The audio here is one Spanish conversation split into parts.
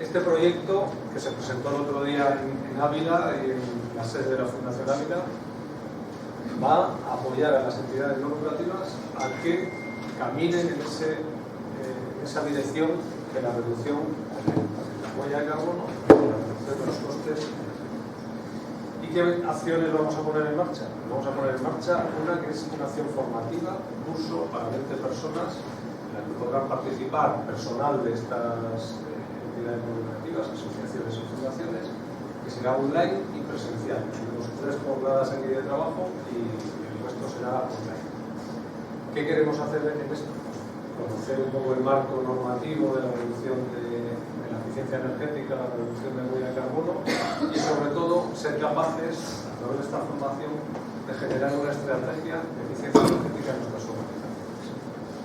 Este proyecto, que se presentó el otro día en Ávila, en la sede de la Fundación Ávila, va a apoyar a las entidades no lucrativas a que caminen en esa dirección de la reducción de la huella de carbono, de la reducción de los costes. ¿Y qué acciones vamos a poner en marcha? Vamos a poner en marcha una que es una acción formativa, un curso para 20 personas, en la que podrán participar personal de estas entidades no lucrativas, asociaciones y fundaciones, que será online y presencial. Tenemos 3 jornadas aquí de trabajo y el resto será online. ¿Qué queremos hacer en esto? Conocer un poco el marco normativo de la reducción de la eficiencia energética, la reducción de huella de carbono y sobre todo ser capaces, a través de esta formación, de generar una estrategia de eficiencia energética en nuestras organizaciones.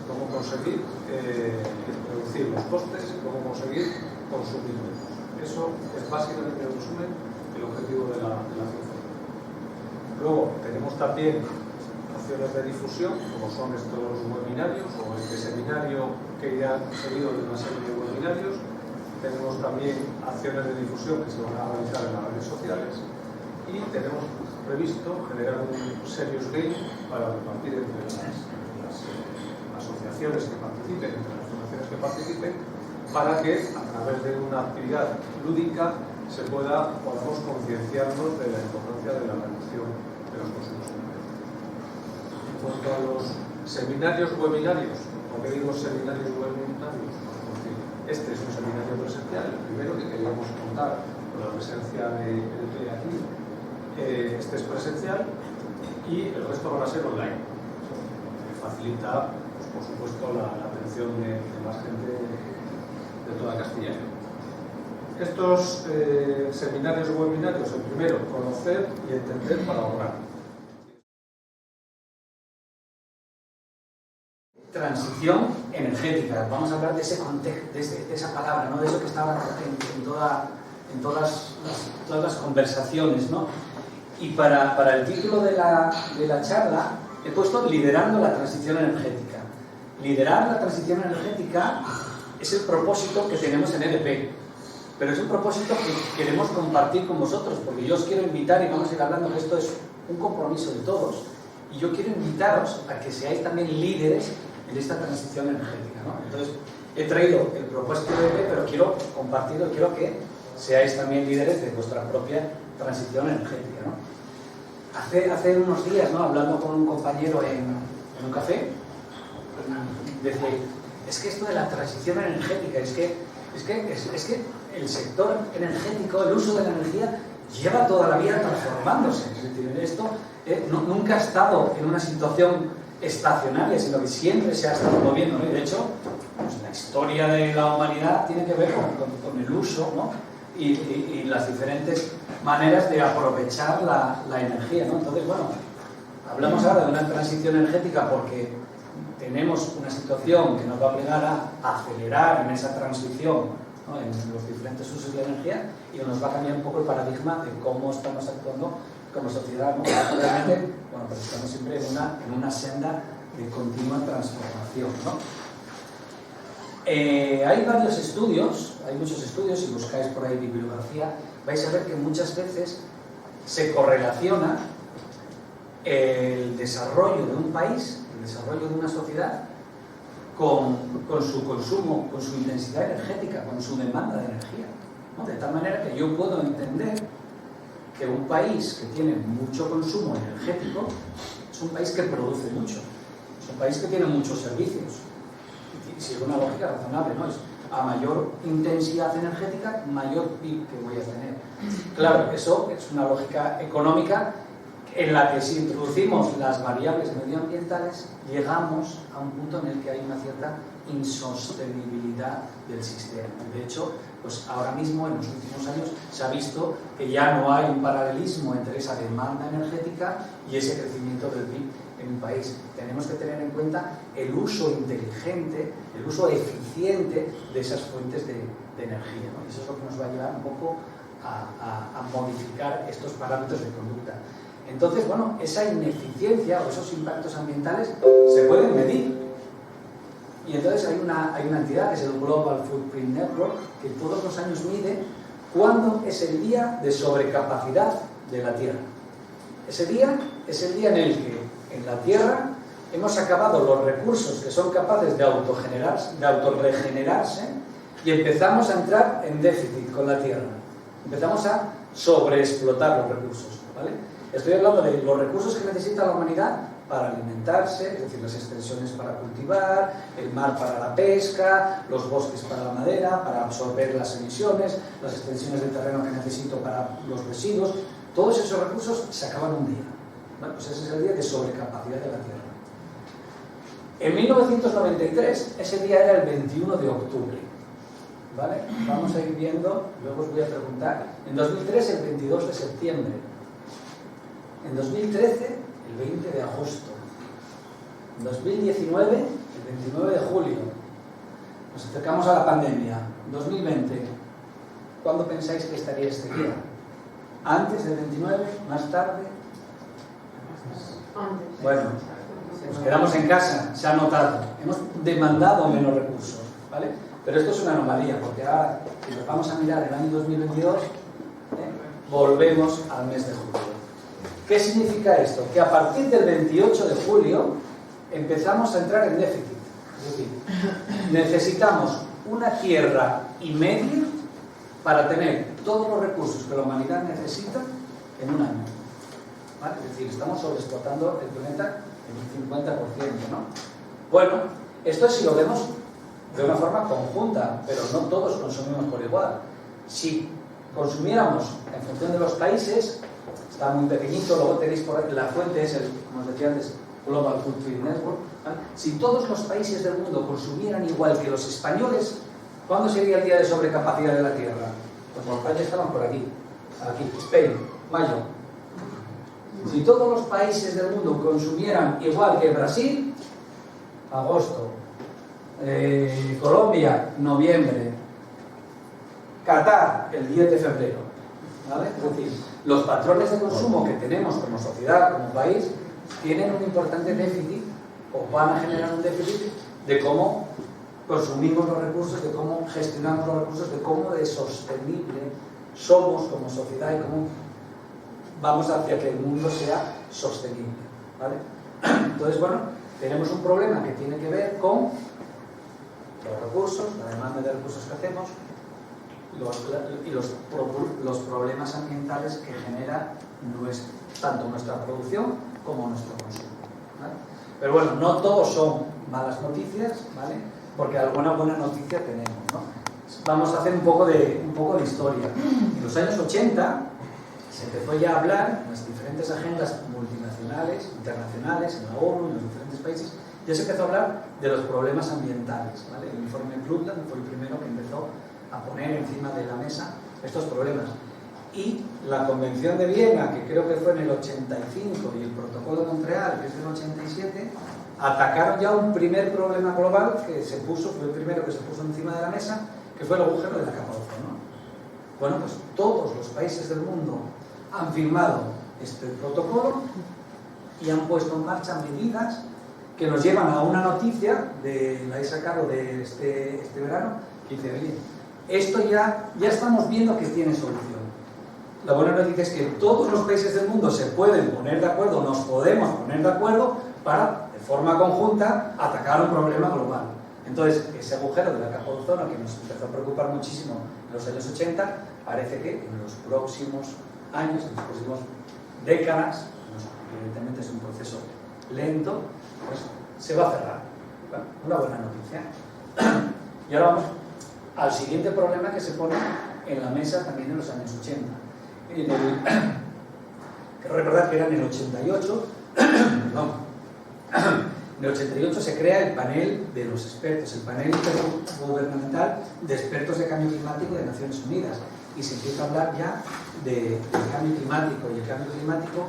Cómo conseguir reducir los costes y cómo conseguir consumir menos. Eso es básicamente, en resumen, el objetivo de la acción. Luego tenemos también acciones de difusión, como son estos webinarios o este seminario que irá seguido de una serie de webinarios. Tenemos también acciones de difusión que se van a realizar en las redes sociales y tenemos previsto generar un serious game para repartir entre las asociaciones que participen, entre las fundaciones que participen, para que a través de una actividad lúdica podamos concienciarnos de la importancia de la reducción de los consumos energéticos. En cuanto a los seminarios webinarios, ¿por qué digo seminarios webinarios? Porque este es un seminario presencial, el primero que queríamos contar con la presencia de EP aquí. Este es presencial y el resto van a ser online. Facilita, pues, por supuesto, la atención de más gente de toda Castilla y León. Estos seminarios o webinarios, el primero, conocer y entender para ahorrar. Transición energética. Vamos a hablar de ese contexto, de esa palabra, ¿no? De eso que estaba en todas las conversaciones, ¿no? Y para el título de la charla he puesto liderando la transición energética. Liderar la transición energética es el propósito que tenemos en EDP, pero es un propósito que queremos compartir con vosotros, porque yo os quiero invitar, y vamos a ir hablando que esto es un compromiso de todos, y yo quiero invitaros a que seáis también líderes en esta transición energética, ¿no? Entonces, he traído el propósito de EDP, pero quiero compartirlo, quiero que seáis también líderes de vuestra propia transición energética, ¿no? Hace unos días, ¿no? Hablando con un compañero en un café, decía, es que esto de la transición energética, es que el sector energético, el uso de la energía, lleva toda la vida transformándose. Es decir, esto nunca ha estado en una situación estacionaria, sino que siempre se ha estado moviendo, ¿no? Y de hecho, pues, la historia de la humanidad tiene que ver con el uso, ¿no? Y las diferentes maneras de aprovechar la energía, ¿no? Entonces, bueno, hablamos ahora de una transición energética porque tenemos una situación que nos va a obligar a acelerar en esa transición, ¿no? En los diferentes usos de la energía, y nos va a cambiar un poco el paradigma de cómo estamos actuando como sociedad, ¿no? Realmente, bueno, pues estamos siempre en una senda de continua transformación, ¿no? Hay varios estudios, hay muchos estudios, si buscáis por ahí bibliografía, vais a ver que muchas veces se correlaciona el desarrollo de un país, el desarrollo de una sociedad, con su consumo, con su intensidad energética, con su demanda de energía, ¿no? De tal manera que yo puedo entender que un país que tiene mucho consumo energético es un país que produce mucho, es un país que tiene muchos servicios. Y sigue una lógica razonable, ¿no? Es a mayor intensidad energética, mayor PIB que voy a tener. Claro, eso es una lógica económica en la que si introducimos las variables medioambientales llegamos a un punto en el que hay una cierta insostenibilidad del sistema. De hecho, pues ahora mismo, en los últimos años, se ha visto que ya no hay un paralelismo entre esa demanda energética y ese crecimiento del PIB en un país. Tenemos que tener en cuenta el uso inteligente, el uso eficiente de esas fuentes de energía, ¿no? Eso es lo que nos va a llevar un poco a modificar estos parámetros de conducta. Entonces, bueno, esa ineficiencia o esos impactos ambientales se pueden medir. Y entonces hay una entidad que es el Global Footprint Network, que todos los años mide cuándo es el día de sobrecapacidad de la Tierra. Ese día es el día en el que en la Tierra hemos acabado los recursos que son capaces de autorregenerarse y empezamos a entrar en déficit con la Tierra. Empezamos a sobreexplotar los recursos, ¿vale? Estoy hablando de los recursos que necesita la humanidad para alimentarse, es decir, las extensiones para cultivar, el mar para la pesca, los bosques para la madera, para absorber las emisiones, las extensiones de terreno que necesito para los residuos. Todos esos recursos se acaban un día. Bueno, pues ese es el día de sobrecapacidad de la Tierra. En 1993, ese día era el 21 de octubre. ¿Vale? Vamos a ir viendo, luego os voy a preguntar. En 2003, el 22 de septiembre. En 2013, el 20 de agosto. En 2019, el 29 de julio. Nos acercamos a la pandemia. 2020. ¿Cuándo pensáis que estaría este día? ¿Antes del 29? ¿Más tarde? Antes. Bueno, nos quedamos en casa, se ha notado. Hemos demandado menos recursos, ¿vale? Pero esto es una anomalía, porque ahora, si nos vamos a mirar el año 2022, volvemos al mes de julio. ¿Qué significa esto? Que a partir del 28 de julio empezamos a entrar en déficit. Es decir, necesitamos una tierra y media para tener todos los recursos que la humanidad necesita en un año. ¿Vale? Es decir, estamos sobreexplotando el planeta en un 50%, ¿no? Bueno, esto es si lo vemos de una forma conjunta, pero no todos consumimos por igual. Si consumiéramos en función de los países, está muy pequeñito, luego tenéis por aquí, la fuente es el, como os decía antes, Global Footprint Network, ¿vale? Si todos los países del mundo consumieran igual que los españoles, ¿cuándo sería el día de sobrecapacidad de la Tierra? Pues en España estaban por aquí, Spain, mayo. Si todos los países del mundo consumieran igual que Brasil, agosto. Colombia, noviembre. Qatar, el 10 de febrero. ¿Vale? Es decir, los patrones de consumo que tenemos como sociedad, como país, tienen un importante déficit, o van a generar un déficit, de cómo consumimos los recursos, de cómo gestionamos los recursos, de cómo de sostenible somos como sociedad y cómo vamos hacia que el mundo sea sostenible. ¿Vale? Entonces, bueno, tenemos un problema que tiene que ver con los recursos, la demanda de recursos que hacemos y los problemas ambientales que genera tanto nuestra producción como nuestro consumo. ¿Vale? Pero bueno, no todos son malas noticias, ¿vale? Porque alguna buena noticia tenemos, ¿no? Vamos a hacer un poco de historia. En los años 80 se empezó ya a hablar en las diferentes agendas multinacionales, internacionales, en la ONU, en los diferentes países, ya se empezó a hablar de los problemas ambientales, ¿vale? El informe Brundtland fue el primero que empezó a poner encima de la mesa estos problemas. Y la Convención de Viena, que creo que fue en el 85, y el Protocolo de Montreal, que es del 87, atacaron ya un primer problema global que se puso, fue el primero que se puso encima de la mesa, que fue el agujero de la capa de ozono. Bueno, pues todos los países del mundo han firmado este protocolo y han puesto en marcha medidas que nos llevan a una noticia, la he sacado de este verano, que dice, oye, esto ya estamos viendo que tiene solución. La buena noticia es que todos los países del mundo se pueden poner de acuerdo, nos podemos poner de acuerdo para, de forma conjunta, atacar un problema global. Entonces, ese agujero de la capa de ozono, que nos empezó a preocupar muchísimo en los años 80, parece que en los próximos años, en las próximas décadas, evidentemente es un proceso lento, pues se va a cerrar. Bueno, una buena noticia. Y ahora vamos al siguiente problema que se pone en la mesa también en los años 80. Quiero recordar que era en el 88, perdón, en el 88 se crea el panel de los expertos, el panel intergubernamental de expertos de cambio climático de Naciones Unidas, y se empieza a hablar ya del cambio climático, y el cambio climático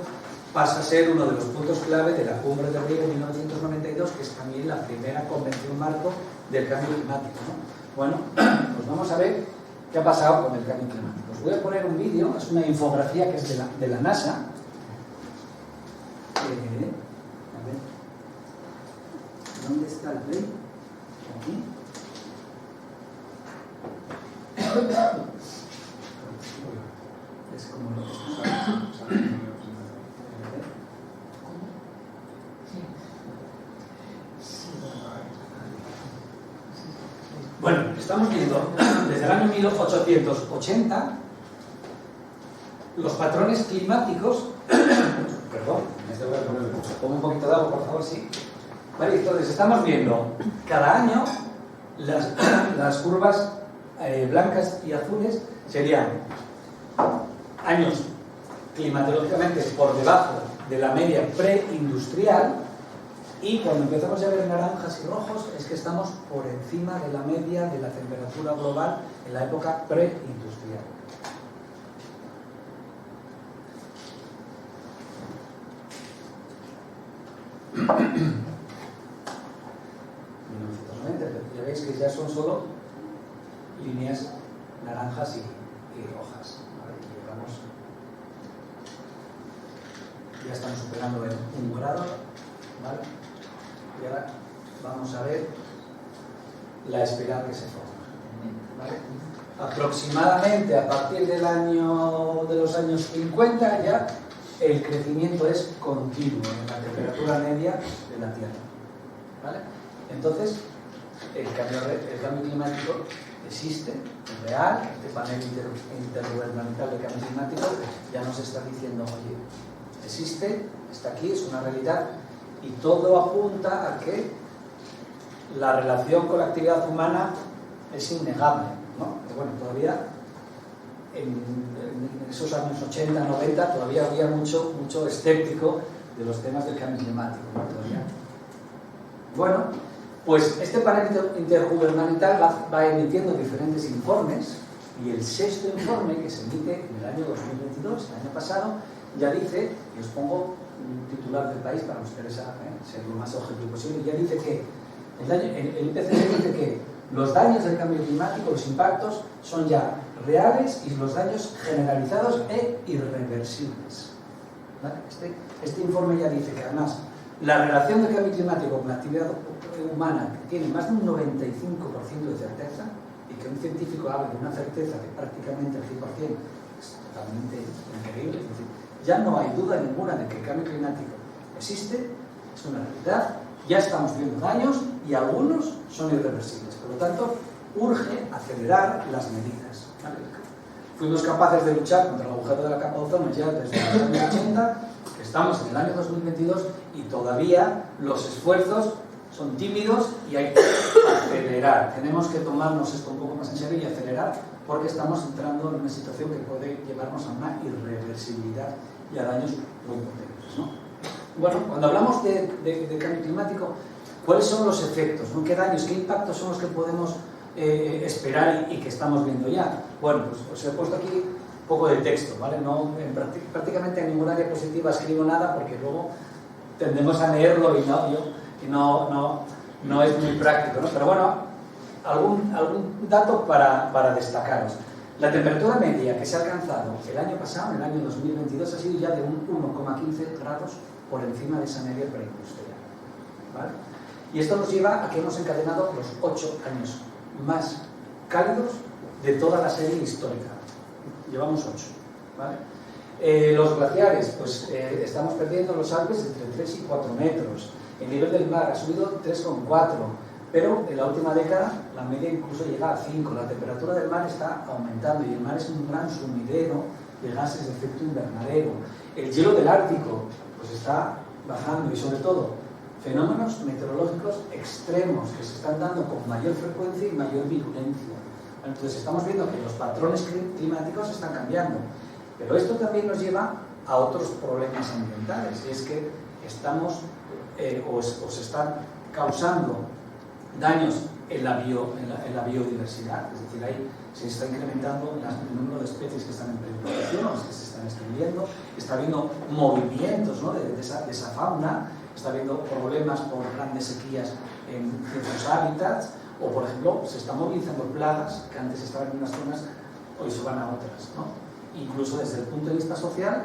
pasa a ser uno de los puntos clave de la Cumbre de Río de 1992, que es también la primera convención marco del cambio climático, ¿no? Bueno, pues vamos a ver qué ha pasado con el cambio climático. Os voy a poner un vídeo, es una infografía que es de la NASA. A ver, ¿dónde está el play? Es como lo que bueno, estamos viendo desde el año 1880 los patrones climáticos. Perdón, pongo un poquito de agua, por favor, sí. Vale, entonces estamos viendo cada año las curvas blancas y azules serían años climatológicamente por debajo de la media preindustrial, y cuando empezamos a ver naranjas y rojos es que estamos por encima de la media de la temperatura global en la época preindustrial. Ya veis que ya son solo líneas naranjas y rojas, ¿vale? Ya estamos superando el 1 grado, ¿vale? Y ahora vamos a ver la espiral que se forma, ¿vale? Aproximadamente a partir de los años 50 ya el crecimiento es continuo en la temperatura media de la Tierra, ¿vale? Entonces el cambio climático existe, es real. Este panel intergubernamental de cambio climático ya nos está diciendo, oye, existe, está aquí, es una realidad, y todo apunta a que la relación con la actividad humana es innegable, ¿no? Pero bueno, todavía en esos años 80, 90 todavía había mucho escéptico de los temas del cambio climático, ¿no? Todavía. Bueno, pues este panel intergubernamental va emitiendo diferentes informes, y el 6º informe, que se emite en el año 2022, el año pasado, ya dice, y os pongo un titular del país para que os interesa ser lo más objetivo posible, ya dice que el IPCC dice que los daños del cambio climático, los impactos, son ya reales, y los daños generalizados e irreversibles, ¿vale? Este informe ya dice que además la relación del cambio climático con la actividad humana tiene más de un 95% de certeza, y que un científico hable de una certeza de prácticamente el 100% es totalmente increíble. Es decir, ya no hay duda ninguna de que el cambio climático existe, es una realidad, ya estamos viendo daños y algunos son irreversibles. Por lo tanto, urge acelerar las medidas, ¿vale? Fuimos capaces de luchar contra el agujero de la capa de ozono ya desde los años 80, estamos en el año 2022 y todavía los esfuerzos son tímidos, y hay que acelerar. Tenemos que tomarnos esto un poco más en serio y acelerar, porque estamos entrando en una situación que puede llevarnos a una irreversibilidad y a daños muy potentes, ¿no? Bueno, cuando hablamos de cambio climático, ¿cuáles son los efectos, ¿no? ¿Qué daños, qué impactos son los que podemos esperar y que estamos viendo ya? Bueno, pues os he puesto aquí un poco de texto, ¿vale? No, prácticamente en ninguna diapositiva escribo nada, porque luego tendemos a leerlo y no es muy práctico, ¿no? Pero bueno, algún dato para destacaros. La temperatura media que se ha alcanzado el año pasado, en el año 2022, ha sido ya de un 1,15 grados por encima de esa media preindustrial, ¿vale? Y esto nos lleva a que hemos encadenado los 8 años más cálidos de toda la serie histórica. Llevamos 8, ¿vale? Los glaciares, pues estamos perdiendo los Alpes entre 3 y 4 metros. El nivel del mar ha subido 3,4, pero en la última década la media incluso llega a 5. La temperatura del mar está aumentando, y el mar es un gran sumidero de gases de efecto invernadero. El hielo del Ártico pues está bajando, y sobre todo fenómenos meteorológicos extremos que se están dando con mayor frecuencia y mayor virulencia. Entonces estamos viendo que los patrones climáticos están cambiando, pero esto también nos lleva a otros problemas ambientales, y es que estamos o se están causando daños en la biodiversidad. Es decir, se está incrementando el número de especies que están en peligro, las que se están extinguiendo, está habiendo movimientos, ¿no? de esa fauna, está habiendo problemas por grandes sequías en ciertos hábitats, o por ejemplo se están movilizando plagas que antes estaban en unas zonas, hoy se van a otras, ¿no? Incluso desde el punto de vista social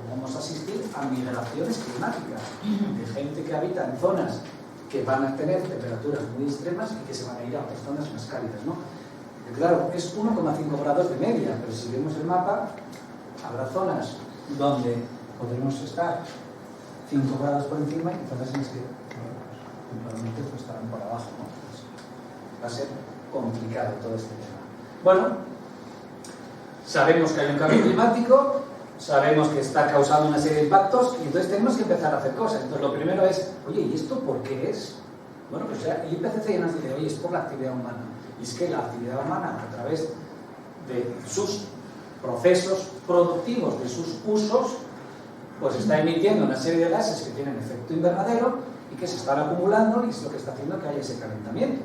vamos a asistir a migraciones climáticas de gente que habita en zonas que van a tener temperaturas muy extremas y que se van a ir a otras zonas más cálidas, ¿no? Porque claro, es 1,5 grados de media, pero si vemos el mapa, habrá zonas donde podremos estar 5 grados por encima y zonas en las que probablemente pues, estarán por abajo, ¿no? Pues va a ser complicado todo este tema. Bueno, sabemos que hay un cambio climático, sabemos que está causando una serie de impactos y entonces tenemos que empezar a hacer cosas. Entonces lo primero es, oye, ¿y esto por qué es? Bueno, pues ya, el IPCC ya nos dice, oye, es por la actividad humana. Y es que la actividad humana, a través de sus procesos productivos, de sus usos, pues está emitiendo una serie de gases que tienen efecto invernadero y que se están acumulando y es lo que está haciendo que haya ese calentamiento.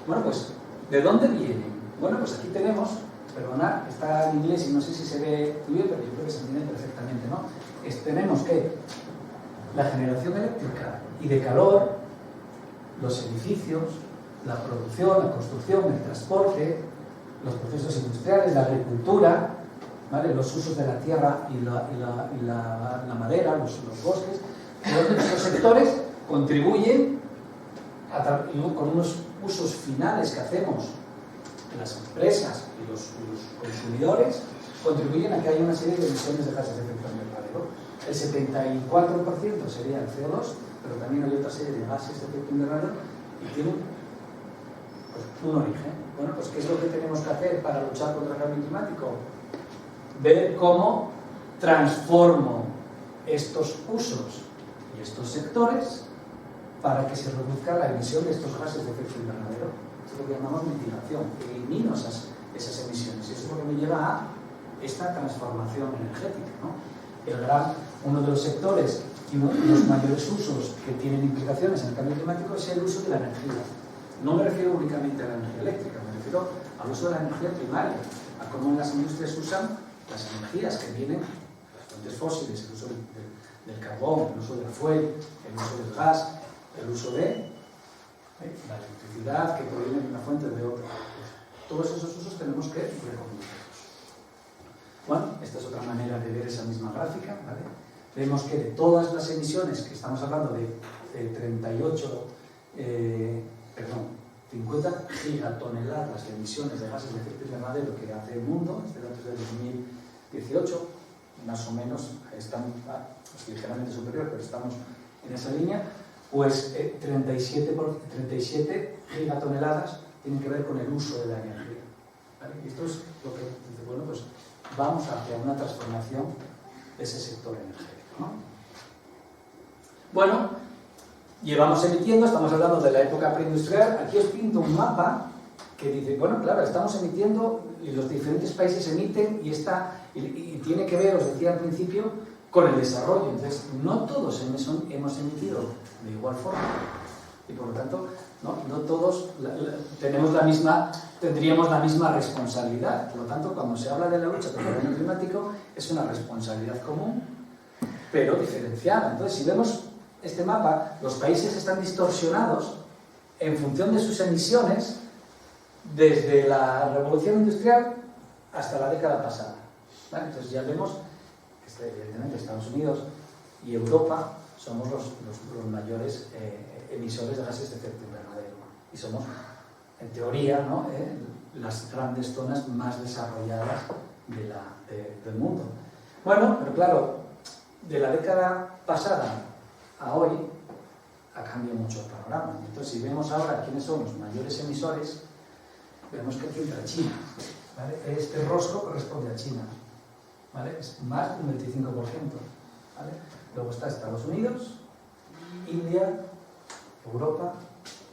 Bueno, pues, ¿de dónde vienen? Bueno, pues aquí tenemos, perdonad, está en inglés y no sé si se ve muy bien, pero yo creo que se entiende perfectamente, ¿no? Tenemos que la generación eléctrica y de calor, los edificios, la producción, la construcción, el transporte, los procesos industriales, la agricultura, ¿vale? Los usos de la tierra y la madera, los bosques, todos estos sectores contribuyen con unos usos finales que hacemos las empresas y los consumidores, contribuyen a que haya una serie de emisiones de gases de efecto invernadero. El 74% sería el CO2, pero también hay otra serie de gases de efecto invernadero y tienen pues, un origen. Bueno, pues ¿qué es lo que tenemos que hacer para luchar contra el cambio climático? Ver cómo transformo estos usos y estos sectores para que se reduzca la emisión de estos gases de efecto invernadero. Esto es lo que llamamos mitigación. Elimino esas emisiones y eso es lo que me lleva a esta transformación energética, ¿no? Uno de los sectores y uno de los mayores usos que tienen implicaciones en el cambio climático es el uso de la energía. No me refiero únicamente a la energía eléctrica, me refiero al uso de la energía primaria, a cómo las industrias usan las energías que vienen, las fuentes fósiles, el uso del carbón, el uso del fuel, el uso del gas, el uso de la electricidad que proviene de una fuente o de otra. Todos esos usos tenemos que reconocerlos. Bueno, esta es otra manera de ver esa misma gráfica, ¿vale? Vemos que de todas las emisiones, que estamos hablando de 50 gigatoneladas de emisiones de gases de efecto invernadero que hace el mundo, este dato es de 2018, más o menos, están ligeramente superior, pero estamos en esa línea, pues 37 gigatoneladas tienen que ver con el uso de la energía, ¿vale? Y esto es lo que dice, bueno, pues vamos hacia una transformación de ese sector energético, ¿no? Bueno, llevamos emitiendo, estamos hablando de la época preindustrial, aquí os pinto un mapa que dice, bueno, claro, estamos emitiendo y los diferentes países emiten y tiene que ver, os decía al principio, con el desarrollo. Entonces, no todos hemos emitido de igual forma y por lo tanto, no todos tendríamos la misma responsabilidad. Por lo tanto, cuando se habla de la lucha contra el cambio climático, es una responsabilidad común, pero diferenciada. Entonces, si vemos este mapa, los países están distorsionados en función de sus emisiones desde la revolución industrial hasta la década pasada, ¿vale? Entonces ya vemos que evidentemente Estados Unidos y Europa somos los mayores emisores de gases de efecto invernadero y somos, en teoría, ¿no? Las grandes zonas más desarrolladas del mundo. Bueno, pero claro, de la década pasada a hoy ha cambiado mucho el panorama. Entonces, si vemos ahora quiénes son los mayores emisores, vemos que aquí entra China, ¿vale? Este rosco corresponde a China, ¿vale? Es más de un 25%, ¿vale? Luego está Estados Unidos, India, Europa,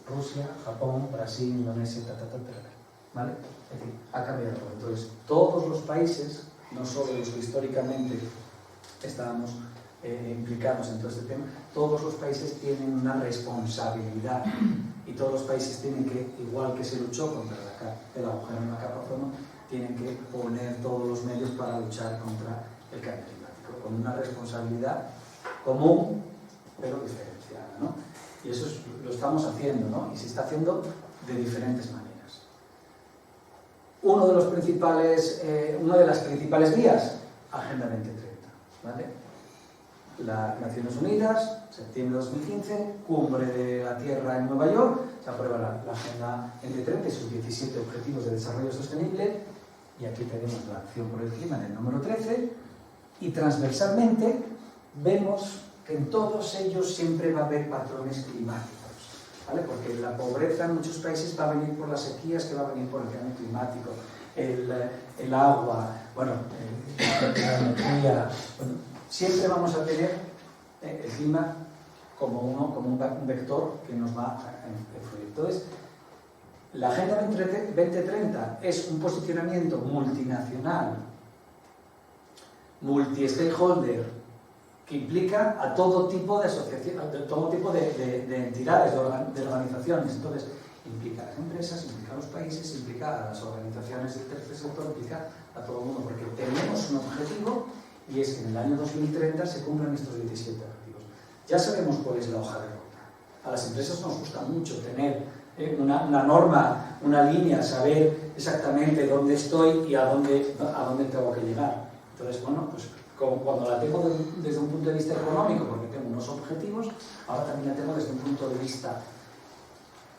Rusia, Japón, Brasil, Indonesia, ¿vale? Es decir, ha cambiado todo. Entonces, todos los países, no solo los que históricamente estábamos implicados en todo este tema, todos los países tienen una responsabilidad y todos los países tienen que, igual que se luchó contra el agujero en la capa de ozono, tienen que poner todos los medios para luchar contra el cambio climático, con una responsabilidad común, pero diferenciada, ¿no? Y eso lo estamos haciendo, ¿no? Y se está haciendo de diferentes maneras. Una de las principales vías, Agenda 2030, ¿vale? Las Naciones Unidas, septiembre de 2015, cumbre de la Tierra en Nueva York, se aprueba la Agenda 2030 y sus 17 objetivos de desarrollo sostenible, y aquí tenemos la acción por el clima en el número 13, y transversalmente vemos que en todos ellos siempre va a haber patrones climáticos, ¿vale? Porque la pobreza en muchos países va a venir por las sequías, que va a venir por el cambio climático, el agua, bueno, la energía, bueno, siempre vamos a tener el clima como un vector que nos va a influir. Entonces, la Agenda 2030 es un posicionamiento multinacional, multi-stakeholder, que implica a todo tipo de asociaciones, a todo tipo de entidades, de organizaciones. Entonces, implica a las empresas, implica a los países, implica a las organizaciones del tercer sector, implica a todo el mundo, porque tenemos un objetivo, y es que en el año 2030 se cumplan estos 17 objetivos. Ya sabemos cuál es la hoja de ruta. A las empresas nos gusta mucho tener una norma, una línea, saber exactamente dónde estoy y a dónde tengo que llegar. Entonces, bueno, pues cuando la tengo desde un punto de vista económico, porque tengo unos objetivos, ahora también la tengo desde un punto de vista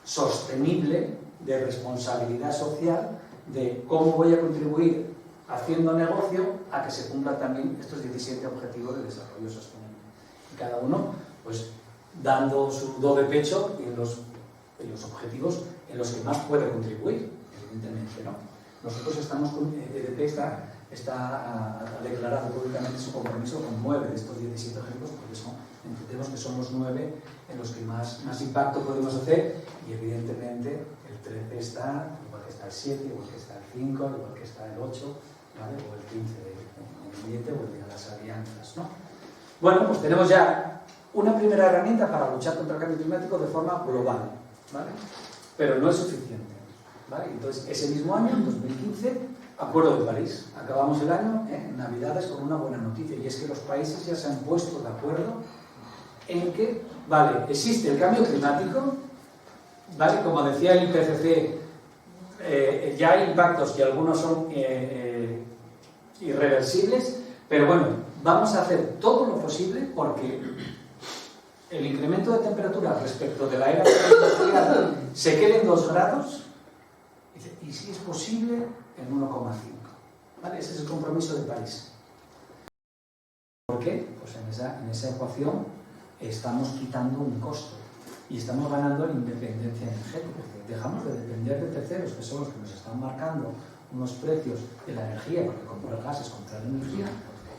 sostenible, de responsabilidad social, de cómo voy a contribuir haciendo negocio a que se cumplan también estos 17 objetivos de desarrollo sostenible. Y cada uno, pues, dando su do de pecho en los objetivos en los que más puede contribuir, evidentemente, ¿no? Nosotros estamos con EDP está declarado públicamente su compromiso con 9 de estos 17 objetivos, porque entendemos que son los 9 en los que más impacto podemos hacer, y evidentemente el 13 está, igual que está el 7, igual que está el 5, igual que está el 8, ¿vale? O el 15 del ambiente o el de las alianzas, ¿no? Bueno, pues tenemos ya una primera herramienta para luchar contra el cambio climático de forma global, ¿vale? Pero no es suficiente, ¿vale? Entonces, ese mismo año, en 2015, Acuerdo de París. Acabamos el año, en Navidades, con una buena noticia, y es que los países ya se han puesto de acuerdo en que, vale, existe el cambio climático, ¿vale? Como decía el IPCC, ya hay impactos que algunos son irreversibles, pero bueno, vamos a hacer todo lo posible porque el incremento de temperatura respecto de la era industrial se quede en 2 grados, y si es posible, en 1,5. ¿Vale? Ese es el compromiso de París. ¿Por qué? Pues en esa ecuación estamos quitando un costo y estamos ganando en independencia energética. Dejamos de depender de terceros, que son los que nos están marcando unos precios de la energía, porque comprar gas es comprar energía,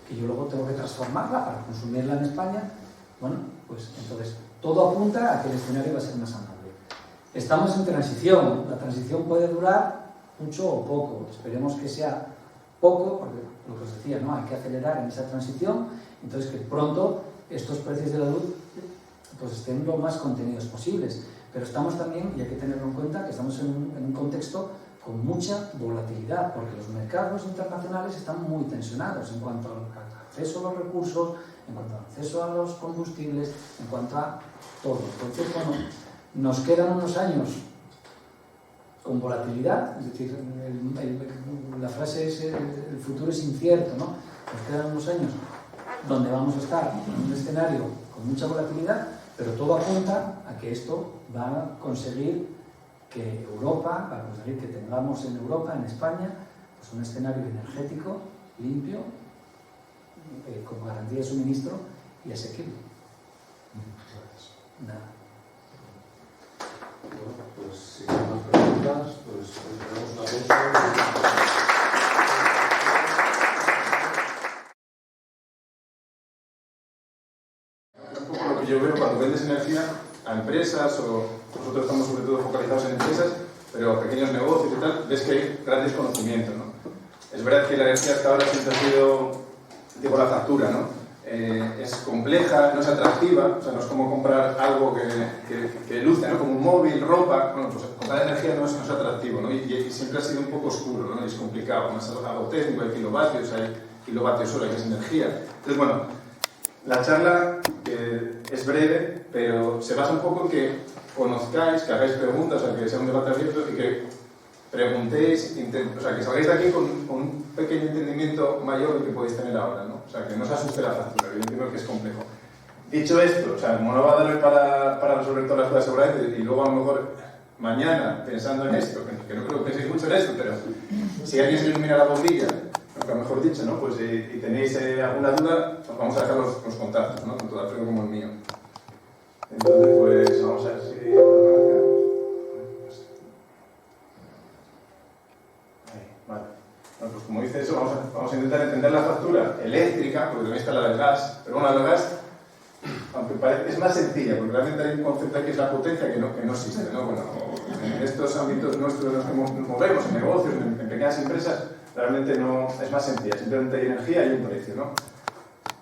que yo luego tengo que transformarla para consumirla en España. Bueno, pues entonces todo apunta a que el escenario va a ser más amable. Estamos en transición. La transición puede durar mucho o poco. Esperemos que sea poco, porque lo que os decía, ¿no? Hay que acelerar en esa transición, entonces que pronto estos precios de la luz pues estén lo más contenidos posibles. Pero estamos también, y hay que tenerlo en cuenta, que estamos en un contexto con mucha volatilidad, porque los mercados internacionales están muy tensionados en cuanto al acceso a los recursos, en cuanto al acceso a los combustibles, en cuanto a todo. Entonces, bueno, nos quedan unos años con volatilidad, es decir, la frase es el futuro es incierto, ¿no? Nos quedan unos años donde vamos a estar en un escenario con mucha volatilidad, pero todo apunta a que esto va a conseguir que Europa, va a conseguir que tengamos en Europa, en España, pues un escenario energético limpio, con garantía de suministro y asequible. Gracias. Nada. Bueno, pues si no hay más preguntas, pues tenemos una pausa. Un poco lo que yo veo cuando vendes energía a empresas, o nosotros estamos sobre todo focalizados en empresas, pero a pequeños negocios y tal, ves que hay gran desconocimiento, ¿no? Es verdad que la energía hasta ahora siempre ha sido tipo la factura, ¿no? Es compleja, no es atractiva, o sea, no es como comprar algo que luce, ¿no? Como un móvil, ropa. Bueno, pues comprar energía no es atractivo, ¿no? Y siempre ha sido un poco oscuro, ¿no? Y es complicado, más algo técnico, hay kilovatios hora, que es energía. Entonces, bueno, la charla es breve, pero se basa un poco en que conozcáis, que hagáis preguntas, o sea, que sea un debate abierto y que preguntéis, o sea, que salgáis de aquí con un pequeño entendimiento mayor del que podéis tener ahora, ¿no? O sea, que no os asuste la factura, que yo entiendo que es complejo. Dicho esto, o sea, como no va a dar para resolver todas las dudas seguramente, y luego a lo mejor mañana pensando en esto, que no creo que penséis mucho en esto, pero si alguien se ilumina la bombilla, nunca mejor dicho, ¿no? Pues y tenéis alguna duda, os vamos a dejar los contactos, ¿no? Tanto de Alfredo como el mío. Entonces, pues vamos a ver si... Vale. Bueno, pues como dice eso, vamos a intentar entender la factura eléctrica, porque también está la del gas, pero bueno, la del gas, aunque parece, es más sencilla, porque realmente hay un concepto que es la potencia que no existe, ¿no? Bueno, en estos ámbitos nuestros en los que nos movemos, en negocios, en pequeñas empresas, realmente no es más sencilla, simplemente hay energía y un precio, ¿no?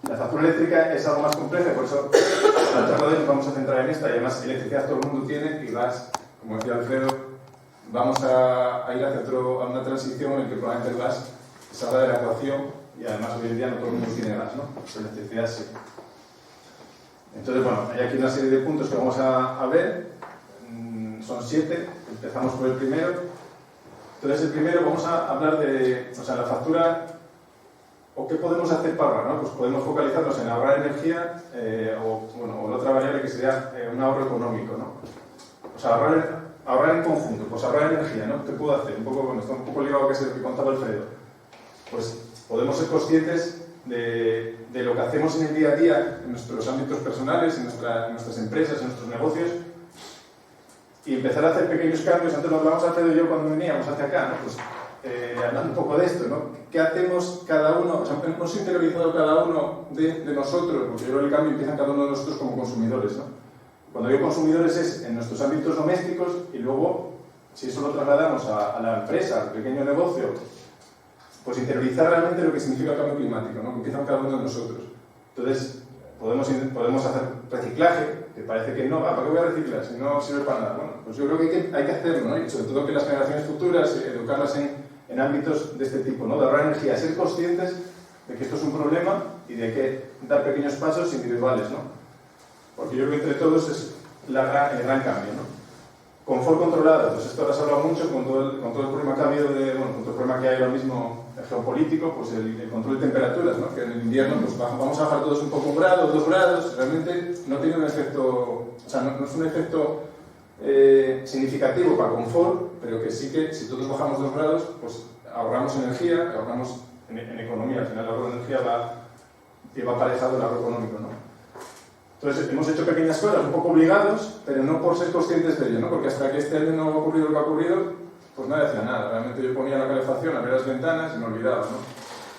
La factura eléctrica es algo más compleja, por eso a la charla de hoy nos vamos a centrar en esta, y además electricidad todo el mundo tiene, y gas, como decía Alfredo, vamos a ir hacia a una transición en la que probablemente el gas salga de la ecuación, y además hoy en día no todo el mundo tiene gas, ¿no? Pero electricidad sí. Entonces, bueno, hay aquí una serie de puntos que vamos a ver, son 7, empezamos por el primero. Entonces, el primero vamos a hablar de, o sea, la factura, o qué podemos hacer para ahorrar, ¿no? Pues podemos focalizarnos en ahorrar energía, o la otra variable que sería un ahorro económico, ¿no? O sea, ahorrar en conjunto, pues ahorrar energía, ¿no? ¿Qué puedo hacer? Un poco, bueno, está un poco ligado a lo que contaba Alfredo. Pues podemos ser conscientes de lo que hacemos en el día a día, en nuestros ámbitos personales, en nuestras empresas, en nuestros negocios, y empezar a hacer pequeños cambios. Antes lo hablábamos Alfredo y yo cuando veníamos hacia acá, ¿no? Pues hablando un poco de esto, ¿no? ¿Qué hacemos cada uno? O sea, hemos interiorizado cada uno de nosotros, porque yo creo que el cambio empieza en cada uno de nosotros como consumidores, ¿no? Cuando digo consumidores es en nuestros ámbitos domésticos, y luego, si eso lo trasladamos a la empresa, al pequeño negocio, pues interiorizar realmente lo que significa el cambio climático, ¿no? Que empieza en cada uno de nosotros. Entonces, podemos hacer reciclaje, que parece que no, ¿para qué voy a reciclar si no sirve para nada? Bueno, pues yo creo que hay que hacerlo, ¿no? Y sobre todo que las generaciones futuras, educarlas en ámbitos de este tipo, ¿no? De ahorrar energía, ser conscientes de que esto es un problema y de que dar pequeños pasos individuales, ¿no? Porque yo creo que entre todos es el gran cambio, ¿no? Confort controlado, pues esto ahora se ha hablado mucho con todo el problema que ha habido, con todo el problema que hay ahora mismo geopolítico, pues el control de temperaturas, ¿no? Que en el invierno pues vamos a bajar todos un poco 1 grado, 2 grados, realmente no tiene un efecto, o sea, no es un efecto significativo para confort, pero que sí que si todos bajamos 2 grados, pues ahorramos energía, ahorramos en economía, al final el ahorro de energía va aparejado el ahorro económico, ¿no? Entonces, hemos hecho pequeñas cosas, un poco obligados, pero no por ser conscientes de ello, ¿no? Porque hasta que este año no ha ocurrido lo que ha ocurrido, pues nadie hacía nada. Realmente yo ponía la calefacción, abría las ventanas y me olvidaba, ¿no?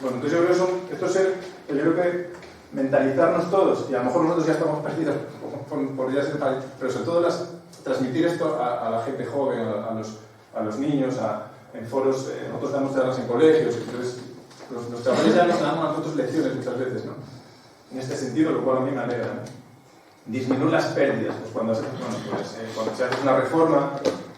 Bueno, entonces yo creo que esto es yo creo que mentalizarnos todos, y a lo mejor nosotros ya estamos perdidos por ya ser, pero sobre todo transmitir esto a la gente joven, a los niños, en foros, nosotros damos charlas en colegios, entonces los chavales ya nos dan a nosotros lecciones muchas veces, ¿no? En este sentido, lo cual a mí me alegra, ¿no? Disminuir las pérdidas, pues cuando se hace una reforma,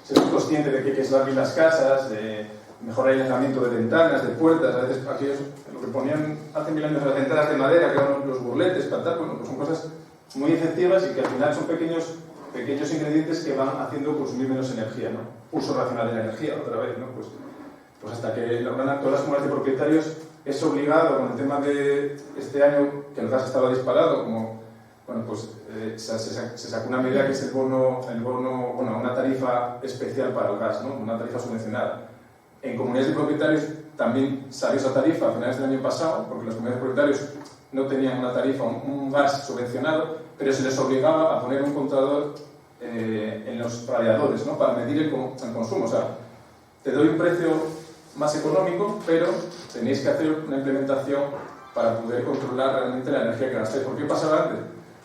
ser consciente de que hay que aislar bien las casas, de mejorar el aislamiento de ventanas, de puertas. A veces aquellos, lo que ponían hace 1000 años las ventanas de madera, que eran los burletes, bueno, pues son cosas muy efectivas y que al final son pequeños ingredientes que van haciendo consumir menos energía, ¿no? Uso racional de la energía, otra vez, ¿no? Pues hasta que todas las comunidades de propietarios es obligado, con el tema de este año que el gas estaba disparado, como, bueno, pues se sacó una medida que es el bono, bueno, una tarifa especial para el gas, ¿no? Una tarifa subvencionada. En comunidades de propietarios también salió esa tarifa a finales del año pasado, porque los comunidades de propietarios no tenían una tarifa, un gas subvencionado, pero se les obligaba a poner un contador en los radiadores, ¿no? Para medir el consumo. O sea, te doy un precio más económico, pero tenéis que hacer una implementación para poder controlar realmente la energía que gastáis. ¿Por qué pasaba antes?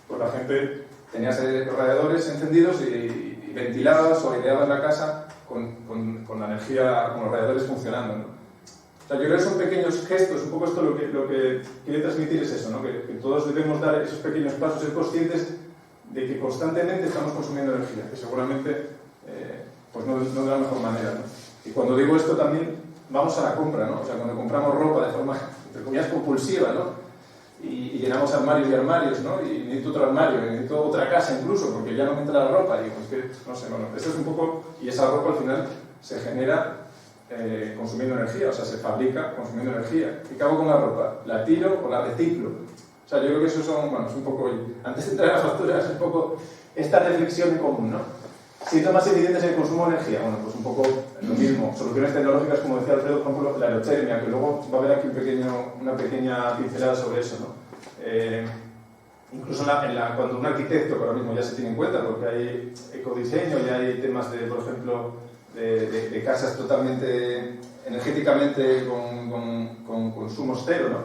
Pues la gente tenía los radiadores encendidos y ventilabas o aireabas la casa con la energía, con los radiadores funcionando, ¿no? O sea, yo creo que son pequeños gestos, un poco esto lo que quiere transmitir es eso, ¿no? Que todos debemos dar esos pequeños pasos, ser conscientes de que constantemente estamos consumiendo energía, que seguramente pues no de la mejor manera, ¿no? Y cuando digo esto también vamos a la compra, ¿no? O sea, cuando compramos ropa de forma, entre comillas, compulsiva, ¿no? Y llenamos armarios y armarios, ¿no? Y necesito otro armario, necesito otra casa incluso, porque ya no me entra la ropa. Y pues que, no sé, bueno, eso es un poco... Y esa ropa al final se genera consumiendo energía, o sea, se fabrica consumiendo energía. ¿Y qué hago con la ropa? ¿La tiro o la reciclo? O sea, yo creo que eso son, bueno, es un poco... Antes de entrar a la factura es un poco esta reflexión en común, ¿no? Siendo más eficientes en el consumo de energía, bueno, pues un poco lo mismo. Soluciones tecnológicas, como decía Alfredo, por ejemplo, la aerotermia, que luego va a haber aquí una pequeña pincelada sobre eso, ¿no? Incluso cuando un arquitecto, que ahora mismo ya se tiene en cuenta, porque hay ecodiseño, ya hay temas de, por ejemplo, de casas totalmente energéticamente con consumos cero, ¿no?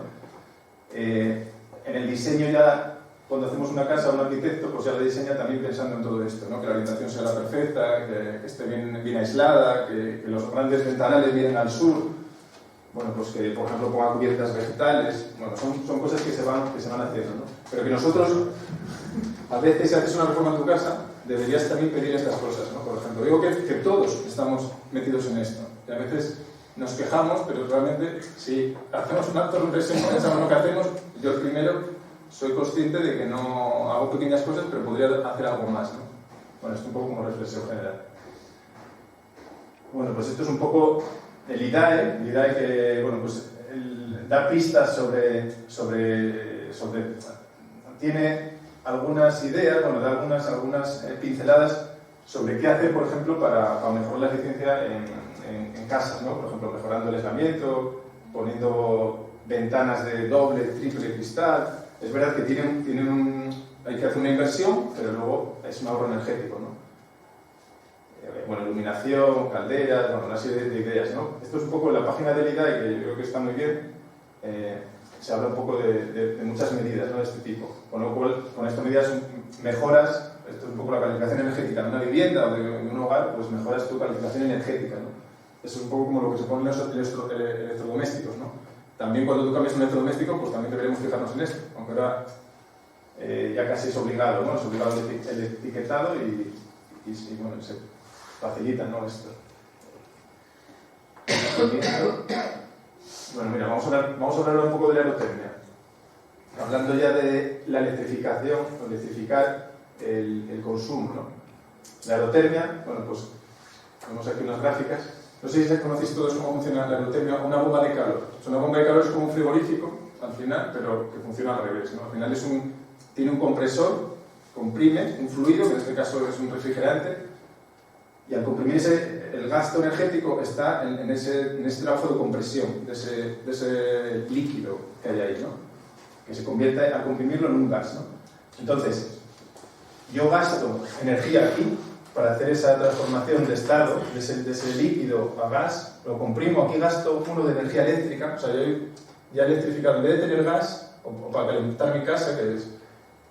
En el diseño ya, cuando hacemos una casa, un arquitecto pues ya la diseña también pensando en todo esto, ¿no? Que la orientación sea la perfecta, que esté bien aislada, que los grandes ventanales vienen al sur, bueno, pues que por ejemplo ponga cubiertas vegetales, bueno, son cosas que se van haciendo, ¿no? Pero que nosotros, a veces si haces una reforma en tu casa, deberías también pedir estas cosas, ¿no? Por ejemplo, digo que todos estamos metidos en esto, y a veces nos quejamos, pero realmente si hacemos un acto de reflexión con esa mano que hacemos, yo primero soy consciente de que no hago pequeñas cosas, pero podría hacer algo más, ¿no? Bueno, esto un poco como reflexión general. Bueno, pues esto es un poco el IDAE que, bueno, pues da pistas sobre tiene algunas ideas, bueno, da algunas pinceladas sobre qué hacer, por ejemplo, para mejorar la eficiencia en casas, ¿no? Por ejemplo, mejorando el aislamiento, poniendo ventanas de doble, triple cristal. Es verdad que hay que hacer una inversión, pero luego es un ahorro energético, ¿no? Bueno, iluminación, calderas, bueno, una serie de ideas, ¿no? Esto es un poco la página del IDAE, que yo creo que está muy bien. Se habla un poco de muchas medidas, ¿no? De este tipo. Con lo cual, con estas medidas mejoras, esto es un poco la calificación energética de una vivienda o de un hogar, pues mejoras tu calificación energética, ¿no? Eso es un poco como lo que se pone en los electrodomésticos, ¿no? También cuando tú cambias un electrodoméstico, pues también deberíamos fijarnos en esto, aunque ahora ya casi es obligado, ¿no? Es obligado el etiquetado y bueno, se facilita, ¿no? Esto. Bueno, mira, vamos a hablar un poco de la aerotermia. Hablando ya de la electrificación, electrificar el consumo, ¿no? La aerotermia, bueno, pues vemos aquí unas gráficas. No sé si conocéis todos cómo funciona la aerotermia, una bomba de calor. Una bomba de calor es como un frigorífico, al final, pero que funciona al revés, ¿no? Al final tiene un compresor, comprime un fluido, que en este caso es un refrigerante, y al comprimirse el gasto energético está en ese trabajo de compresión de ese líquido que hay ahí, ¿no? Que se convierte al comprimirlo en un gas, ¿no? Entonces, yo gasto energía aquí para hacer esa transformación de estado de ese líquido a gas, lo comprimo, aquí gasto uno de energía eléctrica, o sea, yo ya electrificado, en vez de tener gas, o para calentar mi casa, que es,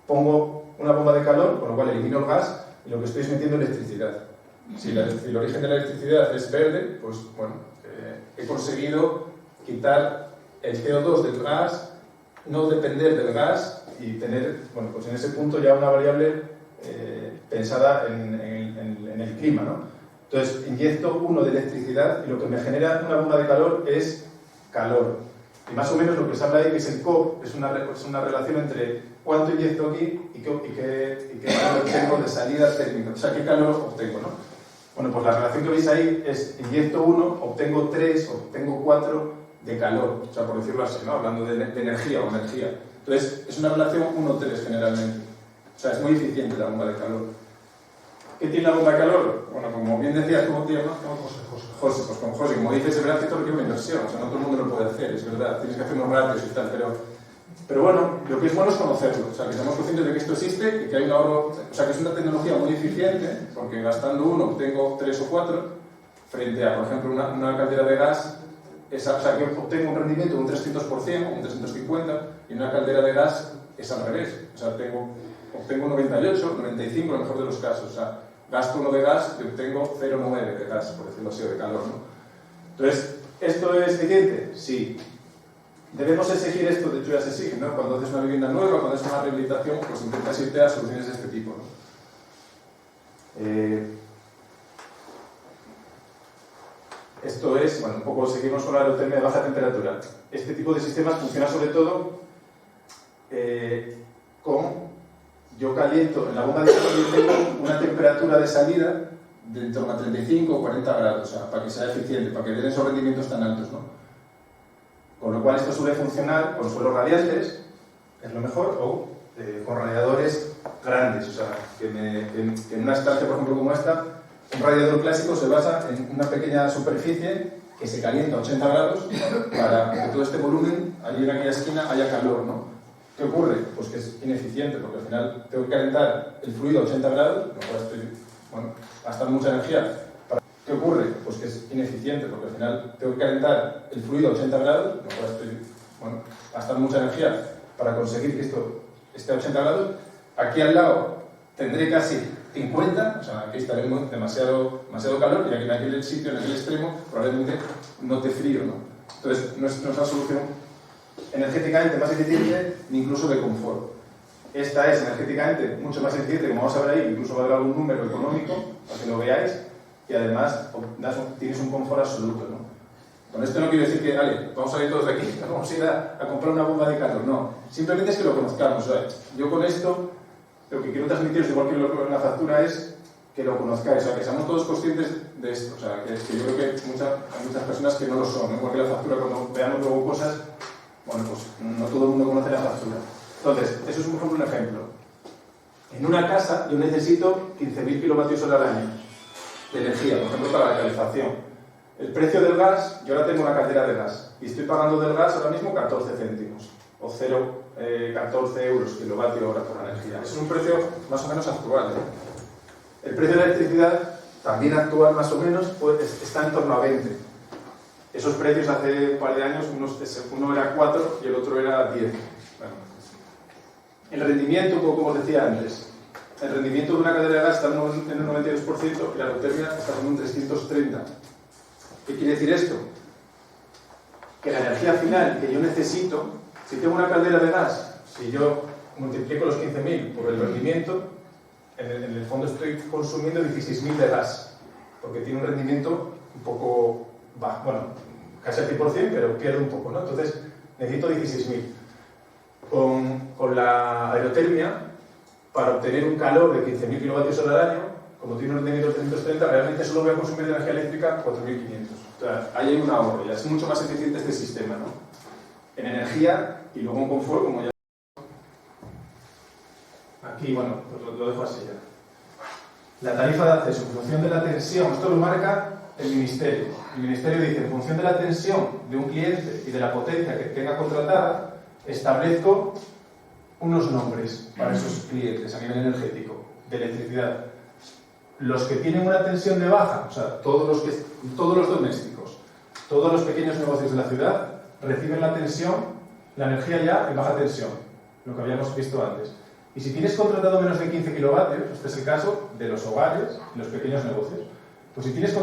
pongo una bomba de calor, con lo cual elimino el gas y lo que estoy es metiendo electricidad. Si el origen de la electricidad es verde, pues bueno, he conseguido quitar el CO2 del gas, no depender del gas y tener, bueno, pues en ese punto ya una variable pensada en el clima, ¿no? Entonces, inyecto uno de electricidad y lo que me genera una bomba de calor es calor. Y más o menos lo que se habla ahí, que es el COP, es una relación entre cuánto inyecto aquí y qué calor obtengo de salida térmica, o sea, qué calor obtengo, ¿no? Bueno, pues la relación que veis ahí es inyecto 1, obtengo 3, obtengo 4 de calor, o sea, por decirlo así, ¿no? Hablando de energía o energía. Entonces, es una relación 1-3 generalmente. O sea, es muy eficiente la bomba de calor. ¿Qué tiene la bomba de calor? Bueno, como bien decías, ¿cómo te llamas? José, pues con José, como dices, es verdad que esto requiere una inversión, o sea, no todo el mundo lo puede hacer, es verdad, tienes que hacer unos ratios y tal, pero bueno, lo que es bueno es conocerlo, o sea, que seamos conscientes de que esto existe y que hay un ahorro, o sea, que es una tecnología muy eficiente, porque gastando uno obtengo 3 o 4, frente a, por ejemplo, una caldera de gas, o sea, que obtengo un rendimiento de un 300%, un 350%, y una caldera de gas es al revés, o sea, obtengo un 98, 95 en lo mejor de los casos, o sea, gasto uno de gas y obtengo 0,9 de gas, por decirlo así, o de calor, ¿no? Entonces, ¿esto es eficiente? Sí. Debemos exigir esto, de hecho ya se exige, ¿no? Cuando haces una vivienda nueva, cuando haces una rehabilitación, pues intentas irte a soluciones de este tipo, ¿no? Esto es, bueno, un poco seguimos con la aerotermia de baja temperatura. Este tipo de sistemas funciona sobre todo con, yo caliento en la bomba de calor y tengo una temperatura de salida de en torno a 35 o 40 grados, o sea, para que sea eficiente, para que den esos rendimientos tan altos, ¿no? Con lo cual esto suele funcionar con suelos radiantes, es lo mejor, o con radiadores grandes, o sea, que en una estancia, por ejemplo, como esta, Un radiador clásico se basa en una pequeña superficie que se calienta a 80 grados para que todo este volumen, allí en aquella esquina, haya calor, ¿no? ¿Qué ocurre? Pues que es ineficiente, porque al final tengo que calentar el fluido a 80 grados, lo cual estoy, bueno, gastando mucha energía. ¿Qué ocurre? Pues que es ineficiente, porque al final tengo que calentar el fluido a 80 grados, lo cual estoy, bueno, gastando mucha energía para conseguir que esto esté a 80 grados. Aquí al lado tendré casi 50, o sea, aquí estaré demasiado calor, y aquí en aquel sitio, en aquel extremo, probablemente note frío, ¿no? Entonces, no es una solución energéticamente más eficiente, ni incluso de confort. Esta es energéticamente mucho más eficiente, como vamos a ver ahí, incluso va a dar algún número económico, para que lo veáis, y además tienes un confort absoluto, ¿no? Con esto no quiero decir que, vale, vamos a ir todos de aquí, vamos a ir a comprar una bomba de calor, no. Simplemente es que lo conozcamos, ¿sabes? Yo con esto, lo que quiero transmitiros, igual que en la factura, es que lo conozcáis, o sea, que seamos todos conscientes de esto, o sea, que yo creo que hay muchas personas que no lo son, ¿no? Igual que la factura, cuando veamos luego cosas, bueno, pues no todo el mundo conoce la factura. Entonces, eso es, por ejemplo, un ejemplo. En una casa yo necesito 15.000 kilovatios hora al año de energía, por ejemplo, para la calefacción. El precio del gas, yo ahora tengo una cartera de gas y estoy pagando del gas ahora mismo 14 céntimos o 0,14 euros kilovatio hora por la energía. Eso es un precio más o menos actual, ¿eh? El precio de la electricidad, también actual más o menos, pues, está en torno a 20. Esos precios hace un par de años, uno era 4 y el otro era 10. Bueno, el rendimiento, como os decía antes, el rendimiento de una cadena de gas está en un 92% y la aerotermia está en un 330%. ¿Qué quiere decir esto? Que la energía final que yo necesito, si tengo una caldera de gas, si yo multiplico los 15.000 por el rendimiento, en el fondo estoy consumiendo 16.000 de gas, porque tiene un rendimiento un poco bajo, bueno, casi al 100%, pero pierde un poco, ¿no? Entonces necesito 16.000. Con la aerotermia, para obtener un calor de 15.000 kilovatios hora al año, como tiene un rendimiento de 330, realmente solo voy a consumir de energía eléctrica 4.500. O sea, ahí hay un ahorro, ya es mucho más eficiente este sistema, ¿no? En energía y luego en confort, como ya... Aquí, bueno, pues lo dejo así ya. La tarifa de acceso en función de la tensión, esto lo marca el Ministerio. El Ministerio dice, en función de la tensión de un cliente y de la potencia que tenga contratada, establezco unos nombres para esos clientes a nivel energético, de electricidad. Los que tienen una tensión de baja, o sea, todos los domésticos, todos los pequeños negocios de la ciudad, reciben la energía ya en baja tensión, lo que habíamos visto antes. Y si tienes contratado menos de 15 kilovatios, este es el caso de los hogares y los pequeños negocios, pues si tienes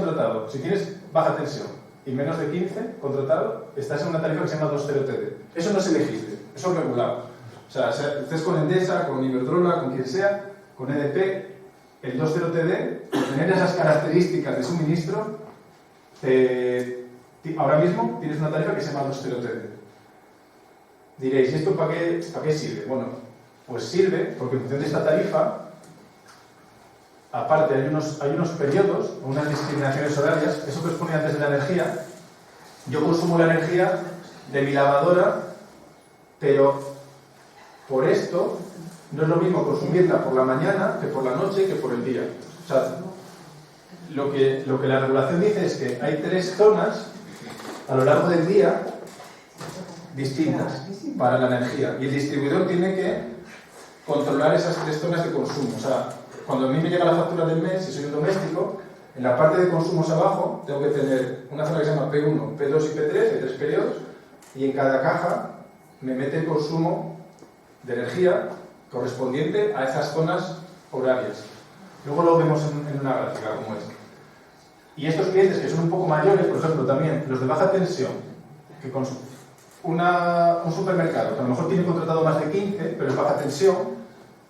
baja tensión y menos de 15 contratado, estás en una tarifa que se llama 2.0 TD. Eso no es elegible, eso es regulado. O sea, estés con Endesa, con Iberdrola, con quien sea, con EDP, el 2.0 TD, por tener esas características de suministro, ahora mismo tienes una tarifa que se llama 2.0 TD. Diréis, ¿y esto para qué sirve? Bueno, pues sirve porque en función de esta tarifa, aparte hay unos periodos, unas discriminaciones horarias, eso que os ponía antes de la energía. Yo consumo la energía de mi lavadora, pero por esto no es lo mismo consumirla por la mañana que por la noche que por el día. O sea, lo que la regulación dice es que hay 3 zonas a lo largo del día distintas para la energía y el distribuidor tiene que controlar esas 3 zonas de consumo. O sea, cuando a mí me llega la factura del mes, si soy un doméstico, en la parte de consumos abajo tengo que tener una zona que se llama P1, P2 y P3, de 3 periodos, y en cada caja me mete el consumo de energía correspondiente a esas zonas horarias. Luego lo vemos en una gráfica como esta. Y estos clientes que son un poco mayores, por ejemplo, también los de baja tensión, que consumen un supermercado que a lo mejor tiene contratado más de 15, pero es baja tensión,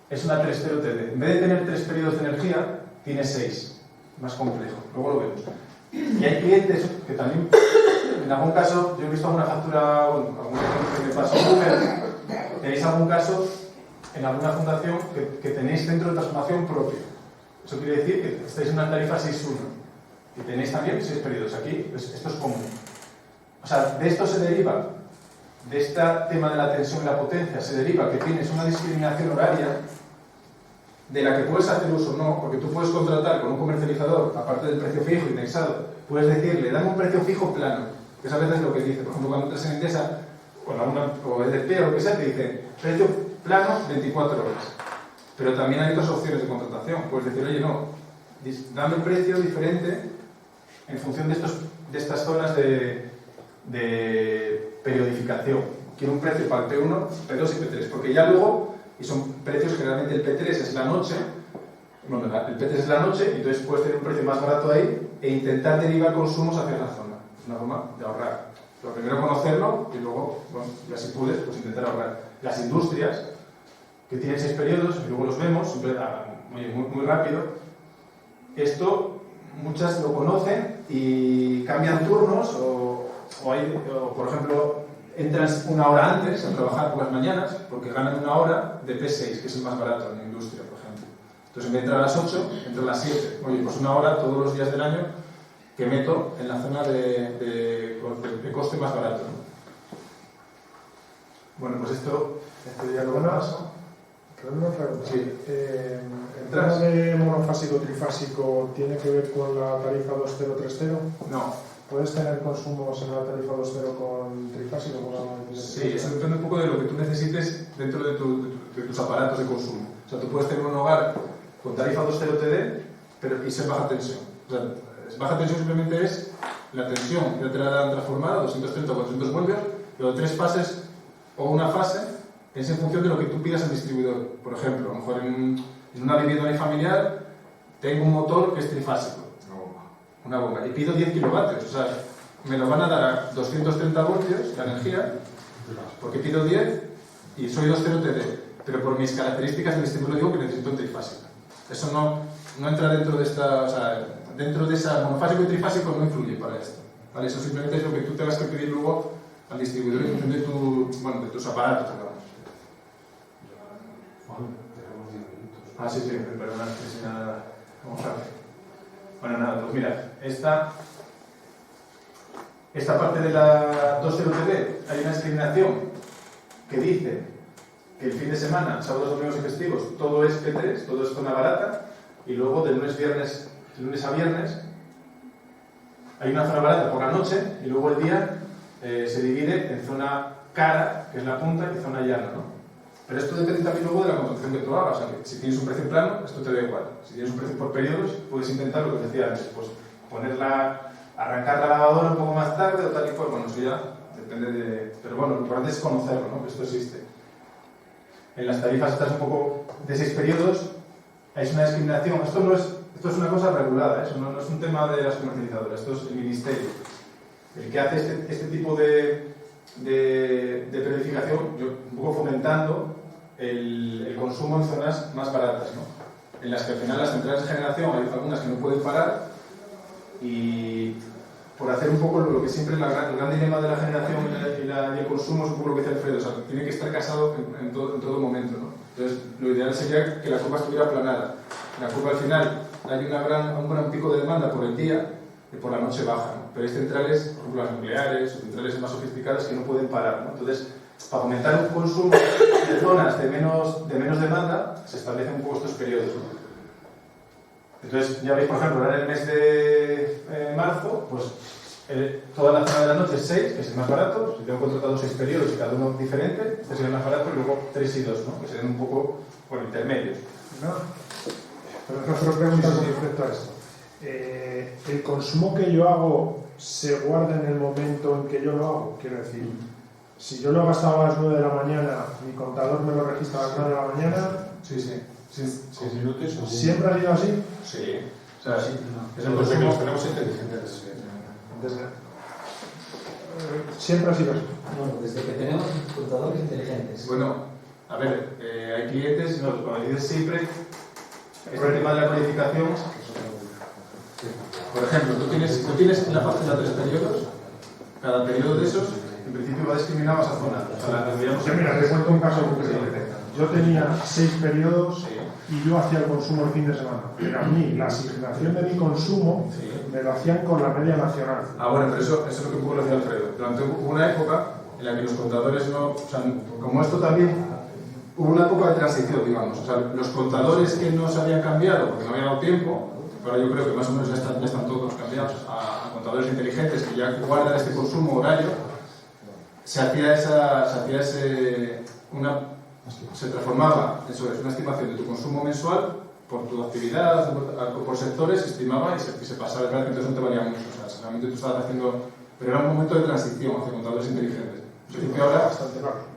es una 3.0 TD. En vez de tener 3 periodos de energía, tiene 6. Más complejo. Luego lo vemos. Y hay clientes que también, en algún caso, yo he visto alguna factura, bueno, algún ejemplo que me pasó en Google, tenéis algún caso en alguna fundación que tenéis centro de transformación propio. Eso quiere decir que estáis en una tarifa 6.1 y tenéis también 6 periodos. Aquí, pues, esto es común. O sea, de esto se deriva, de este tema de la tensión y la potencia, se deriva que tienes una discriminación horaria de la que puedes hacer uso o no, porque tú puedes contratar con un comercializador, aparte del precio fijo indexado, puedes decirle, dame un precio fijo plano, que es a veces lo que dice. Por ejemplo, cuando entras en Endesa o EDP o lo que sea, te dice precio plano 24 horas. Pero también hay otras opciones de contratación. Puedes decir, oye, no, dame un precio diferente en función de estas zonas de periodificación. Quiero un precio para el P1, P2 y P3, porque ya luego, y son precios, generalmente el P3 es la noche, bueno, el P3 es la noche, y entonces puedes tener un precio más barato ahí e intentar derivar consumos hacia la zona. Es una forma de ahorrar. Lo primero conocerlo y luego, bueno, ya si puedes, pues intentar ahorrar. Las industrias, que tienen 6 periodos, y luego los vemos, siempre muy rápido, esto muchas lo conocen y cambian turnos o por ejemplo, entran una hora antes a trabajar por las mañanas porque ganan una hora de P6, que es el más barato en la industria, por ejemplo. Entonces, en vez de entrar a las 8, entran a las 7. Oye, pues una hora todos los días del año que meto en la zona de coste más barato, ¿no? Bueno, pues esto ya lo paso. Una pregunta. Sí. ¿El tema de monofásico trifásico tiene que ver con la tarifa 2030? No. ¿Puedes tener consumos en la tarifa 2.0 con trifásico? Sí, eso depende un poco de lo que tú necesites dentro de tus aparatos de consumo. O sea, tú puedes tener un hogar con tarifa 2.0 TD y ser baja tensión. O sea, baja tensión simplemente es la tensión, ya te la han transformado, 230 o 400 voltios, pero 3 fases o una fase es en función de lo que tú pidas al distribuidor. Por ejemplo, a lo mejor en una vivienda unifamiliar tengo un motor que es trifásico, una bomba, y pido 10 kilovatios, o sea, me lo van a dar a 230 voltios la energía, porque pido 10 y soy 2.0 TD, pero por mis características del distribuidor digo que necesito un trifásico. Eso no entra dentro de esta, o sea, dentro de esa monofásico y trifásico no influye para esto, ¿vale? Eso simplemente es lo que tú tengas que pedir luego al distribuidor en función de tus aparatos, digamos. Ah, sí, perdona, que si nada, vamos a ver. Bueno, nada, pues mira, esta parte de la 2.0 TD hay una discriminación que dice que el fin de semana, sábados, domingos y festivos, todo es P3, todo es zona barata, y luego de lunes a viernes hay una zona barata por la noche y luego el día se divide en zona cara, que es la punta, y zona llana, ¿no? Pero esto depende también luego de la contratación que tú hagas. O sea, que si tienes un precio plano, esto te da igual. Si tienes un precio por periodos, puedes intentar lo que te decía antes, pues arrancar la lavadora un poco más tarde o tal y cual. Bueno, eso ya depende de... Pero bueno, lo importante es conocerlo, ¿no? Que esto existe. En las tarifas estas un poco de 6 periodos, hay una discriminación. Esto es una cosa regulada, ¿eh? Eso no es un tema de las comercializadoras, esto es el ministerio. El que hace este tipo de periodificación, un poco fomentando el consumo en zonas más baratas, ¿no? En las que al final las centrales de generación hay algunas que no pueden parar, y por hacer un poco lo que siempre el gran dilema de la generación y el consumo es un poco lo que dice Alfredo, o sea, tiene que estar casado en todo momento, ¿no? Entonces lo ideal sería que la curva estuviera aplanada. La curva al final hay un gran pico de demanda por el día y por la noche baja, ¿no? Pero hay centrales, por ejemplo las nucleares o centrales más sofisticadas, que no pueden parar, ¿no? Entonces, para aumentar un consumo de zonas de menos demanda, se establecen un poco estos periodos, ¿no? Entonces, ya veis, por ejemplo, ahora en el mes de marzo, pues toda la zona de la noche es 6, que es el más barato. Si tengo contratado 6 periodos y cada uno diferente, este sería el más barato, y luego 3 y 2, ¿no? Que serían un poco por intermedios. ¿No? Pero otra pregunta con respecto a esto. ¿El consumo que yo hago se guarda en el momento en que yo lo hago? Quiero decir, si yo lo he gastado a las 9 de la mañana, mi contador me lo registra a las 9 de la mañana. Sí. ¿Siempre ha sido así? Sí. O sea, sí, no. Es el consumo que los tenemos inteligentes. Siempre ha sido así. Bueno, desde que tenemos contadores inteligentes. Bueno, a ver, hay clientes, no, cuando dices siempre, este tema de la codificación. Por ejemplo, tú tienes en la página 3 periodos, cada periodo de esos, en principio va discriminado a esa zona. O sea, mira, te cuento un caso concreto. Yo tenía 6 periodos y yo hacía el consumo el fin de semana. Pero a mí, la asignación de mi consumo me lo hacían con la media nacional. Ah, bueno, pero eso es lo que un poco lo decía Alfredo. Durante una época en la que los contadores no... O sea, como esto también hubo una época de transición, digamos. O sea, los contadores que no se habían cambiado porque no había dado tiempo, ahora yo creo que más o menos ya están todos cambiados a contadores inteligentes que ya guardan este consumo horario, se transformaba, eso es, una estimación de tu consumo mensual por tu actividad, por sectores, se estimaba y se pasaba. Es verdad que entonces no te valía mucho. O sea, realmente tú estabas haciendo... Pero era un momento de transición hacia contadores inteligentes. En principio ahora... Bastante raro.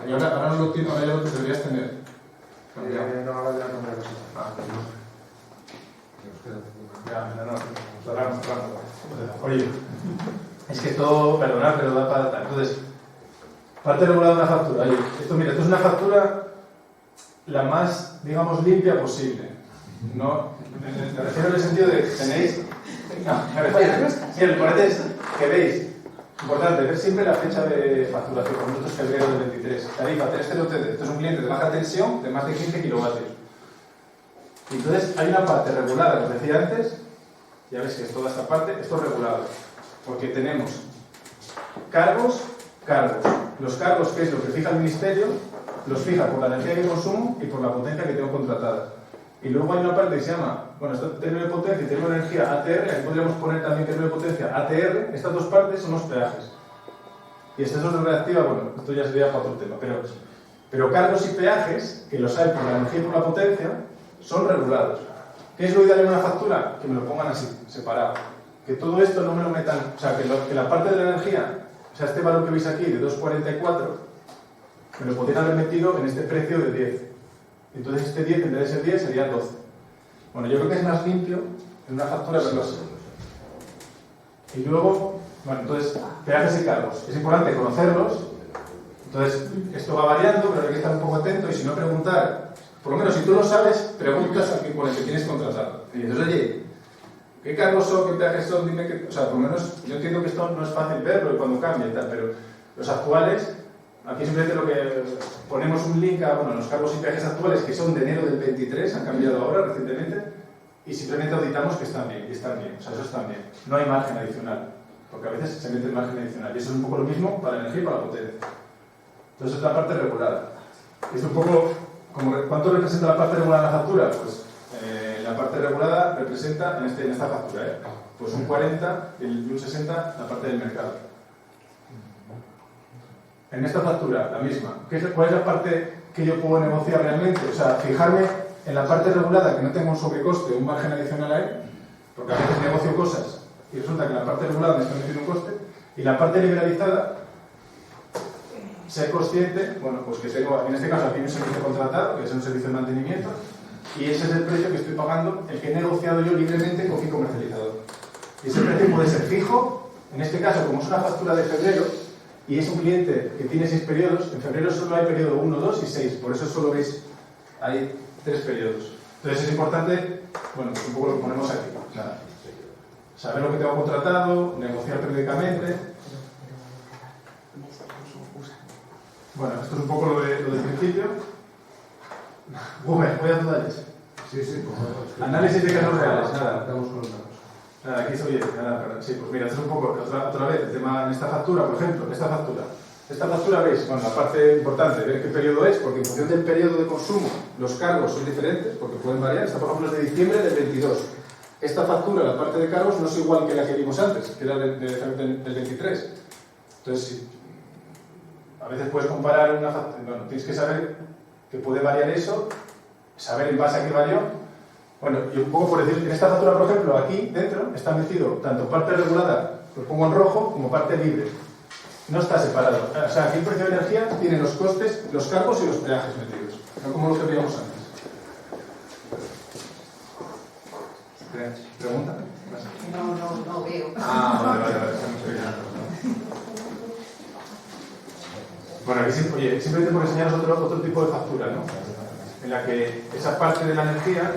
Y ahora no lo tienes, ahora ya lo deberías tener. No, ahora ya no me lo sé. Oye, es que todo, perdonad, pero da para tal. Entonces, parte regulada de una factura. Oye, mira, esto es una factura la más, digamos, limpia posible. ¿No? Me refiero en el sentido de que tenéis... No, me refiero... Sí, lo importante es que veis. Importante, ver siempre la fecha de facturación. Por ejemplo, esto es febrero del 23. Tarifa 303. Esto es un cliente de baja tensión de más de 15 kilovatios. Y entonces hay una parte regulada, como decía antes. Ya veis que es toda esta parte. Esto es regulado. Porque tenemos cargos. Los cargos, que es lo que fija el ministerio, los fija por la energía que consumo y por la potencia que tengo contratada. Y luego hay una parte que se llama, bueno, esto término de potencia y término de energía ATR, aquí podríamos poner también término de potencia ATR. Estas dos partes son los peajes. Y esta es una reactiva, bueno, esto ya sería para otro tema, pero cargos y peajes, que los hay por la energía y por la potencia, son regulados. ¿Qué es lo ideal en una factura? Que me lo pongan así, separado. Que todo esto no me lo metan, o sea, que la parte de la energía, o sea, este valor que veis aquí de 2,44, me lo podrían haber metido en este precio de 10. Entonces este 10 en vez de ser 10 sería 12. Bueno, yo creo que es más limpio en una factura verlo así. Y luego, bueno, entonces, peajes y cargos. Es importante conocerlos. Entonces, esto va variando, pero hay que estar un poco atento y si no preguntar, por lo menos si tú lo sabes, preguntas al que con el que tienes contratado. Y dices, oye, ¿qué cargos son? ¿Qué peajes son? Dime que... O sea, por lo menos yo entiendo que esto no es fácil verlo y cuando cambia y tal, pero los actuales... Aquí simplemente lo que ponemos un link a los cargos y peajes actuales que son de enero del 23, han cambiado ahora recientemente, y simplemente auditamos que están bien, o sea, eso está bien. No hay margen adicional, porque a veces se mete el margen adicional, y eso es un poco lo mismo para la energía y para la potencia. Entonces es la parte regulada. Es un poco, ¿cuánto representa la parte regulada en la factura? Pues la parte regulada representa en esta factura, pues un 40 y un 60 la parte del mercado. En esta factura, la misma. ¿Cuál es la parte que yo puedo negociar realmente? O sea, fijarme en la parte regulada que no tengo un sobrecoste o un margen adicional ahí, porque a veces negocio cosas y resulta que en la parte regulada me estoy metiendo un coste, y la parte liberalizada, ser consciente, bueno, pues que tengo, en este caso aquí un servicio contratado, que es un servicio de mantenimiento, y ese es el precio que estoy pagando, el que he negociado yo libremente con mi comercializador. Y ese precio puede ser fijo, en este caso, como es una factura de febrero, y es un cliente que tiene 6 periodos, en febrero solo hay periodo 1, 2 y 6, por eso solo veis, hay 3 periodos. Entonces es importante, bueno, pues un poco lo que ponemos aquí, nada. Saber lo que tengo contratado, negociar periódicamente. Bueno, esto es un poco lo del principio. Google, voy a dudarles. Sí, por favor. Análisis de casos reales, nada. Nada, aquí estoy, nada, perdón. Sí, pues mira, esto es un poco, otra vez, el tema en esta factura, por ejemplo, esta factura veis, bueno, la parte importante, ver qué periodo es, porque en función del periodo de consumo, los cargos son diferentes, porque pueden variar. Esta, por ejemplo, es de diciembre del 22. Esta factura, la parte de cargos, no es igual que la que vimos antes, que era del 23. Entonces, sí, a veces puedes comparar una factura, bueno, tienes que saber que puede variar eso, saber en base a qué varió. Bueno, y un poco por decir, en esta factura, por ejemplo, aquí dentro está metido tanto parte regulada, lo pongo en rojo, como parte libre. No está separado. O sea, aquí el precio de energía tiene los costes, los cargos y los peajes metidos, no como los que veíamos antes. ¿Pregunta? No veo. Vale, estamos bien. Bueno, aquí simplemente por enseñaros otro tipo de factura, ¿no? En la que esa parte de la energía,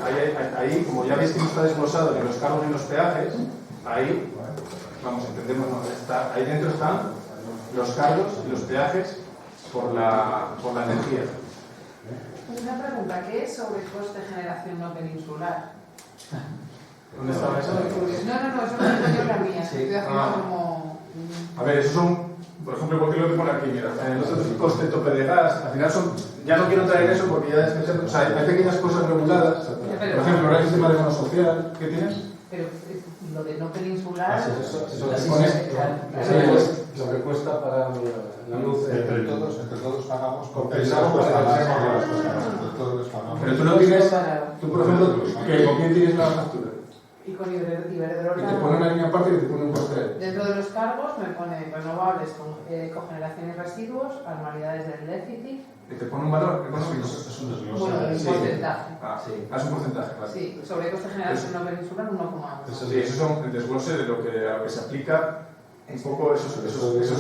ahí como ya veis que no está desglosado ni los cargos ni los peajes, ahí, vamos, entendemos, ¿no? Ahí dentro están los cargos y los peajes por la energía. Una pregunta, ¿qué es sobrecoste de generación no peninsular? ¿Dónde estaba eso? No, eso no es yo la mía, estoy haciendo como... A ver, esos son por ejemplo, igual que lo que pone aquí, mira, nosotros el coste tope de gas, al final son, ya no quiero traer eso porque ya es, o sea, hay pequeñas cosas reguladas, por ejemplo, ahora el sistema de bono social, ¿qué tienes? Pero lo de no peninsular... Eso es lo que cuesta para la luz. Entre todos pagamos, compensamos para entre todos pagamos. Pero tú no tienes, tú por ejemplo, ¿con quién tienes la factura? Y con Que Iberdrola... te pone una línea aparte que te pone un coste. Dentro de los cargos me pone renovables, cogeneración y residuos, anualidades del déficit... Y te pone un valor económico. Bueno, un porcentaje. Ah, sí. Es un porcentaje, claro. Sí, sobre coste general no peninsular 1,1. Sí, esos son el desglose de lo que, a lo que se aplica un poco esos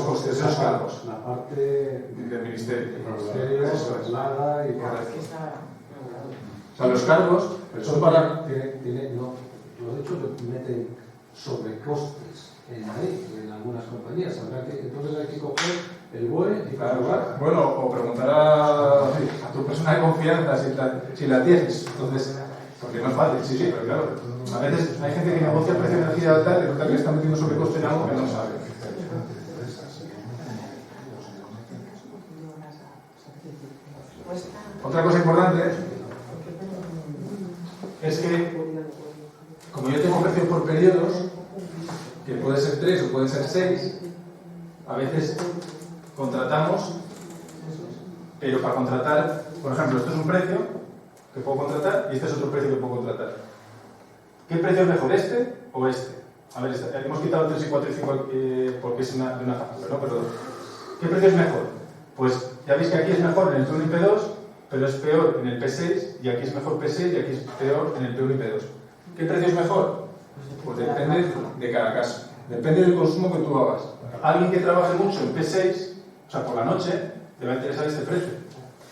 costes, esos cargos La parte del ministerio. traslada y para... O sea, los cargos son para... No, lo de hecho meten sobrecostes en ahí, en algunas compañías. Entonces hay que coger el BOE y calcular. Bueno, o preguntar a tu persona de confianza si la tienes. Entonces, porque no es fácil, sí, pero claro. A veces hay gente que negocia el precio de energía tal y resulta que le está metiendo sobrecoste en algo que no sabe. Otra cosa importante es que, como yo tengo precio por periodos, que puede ser 3 o puede ser 6, a veces contratamos, pero para contratar, por ejemplo, esto es un precio que puedo contratar y este es otro precio que puedo contratar. ¿Qué precio es mejor, este o este? A ver, hemos quitado 3 y 4 y 5 porque es de una factura, ¿no? Pero, ¿qué precio es mejor? Pues ya veis que aquí es mejor en el P1 y P2, pero es peor en el P6, y aquí es mejor P6 y aquí es peor en el P1 y P2. ¿Qué precio es mejor? Pues depende de cada caso. Depende del consumo que tú hagas. Alguien que trabaje mucho en P6, o sea, por la noche, le va a interesar este precio.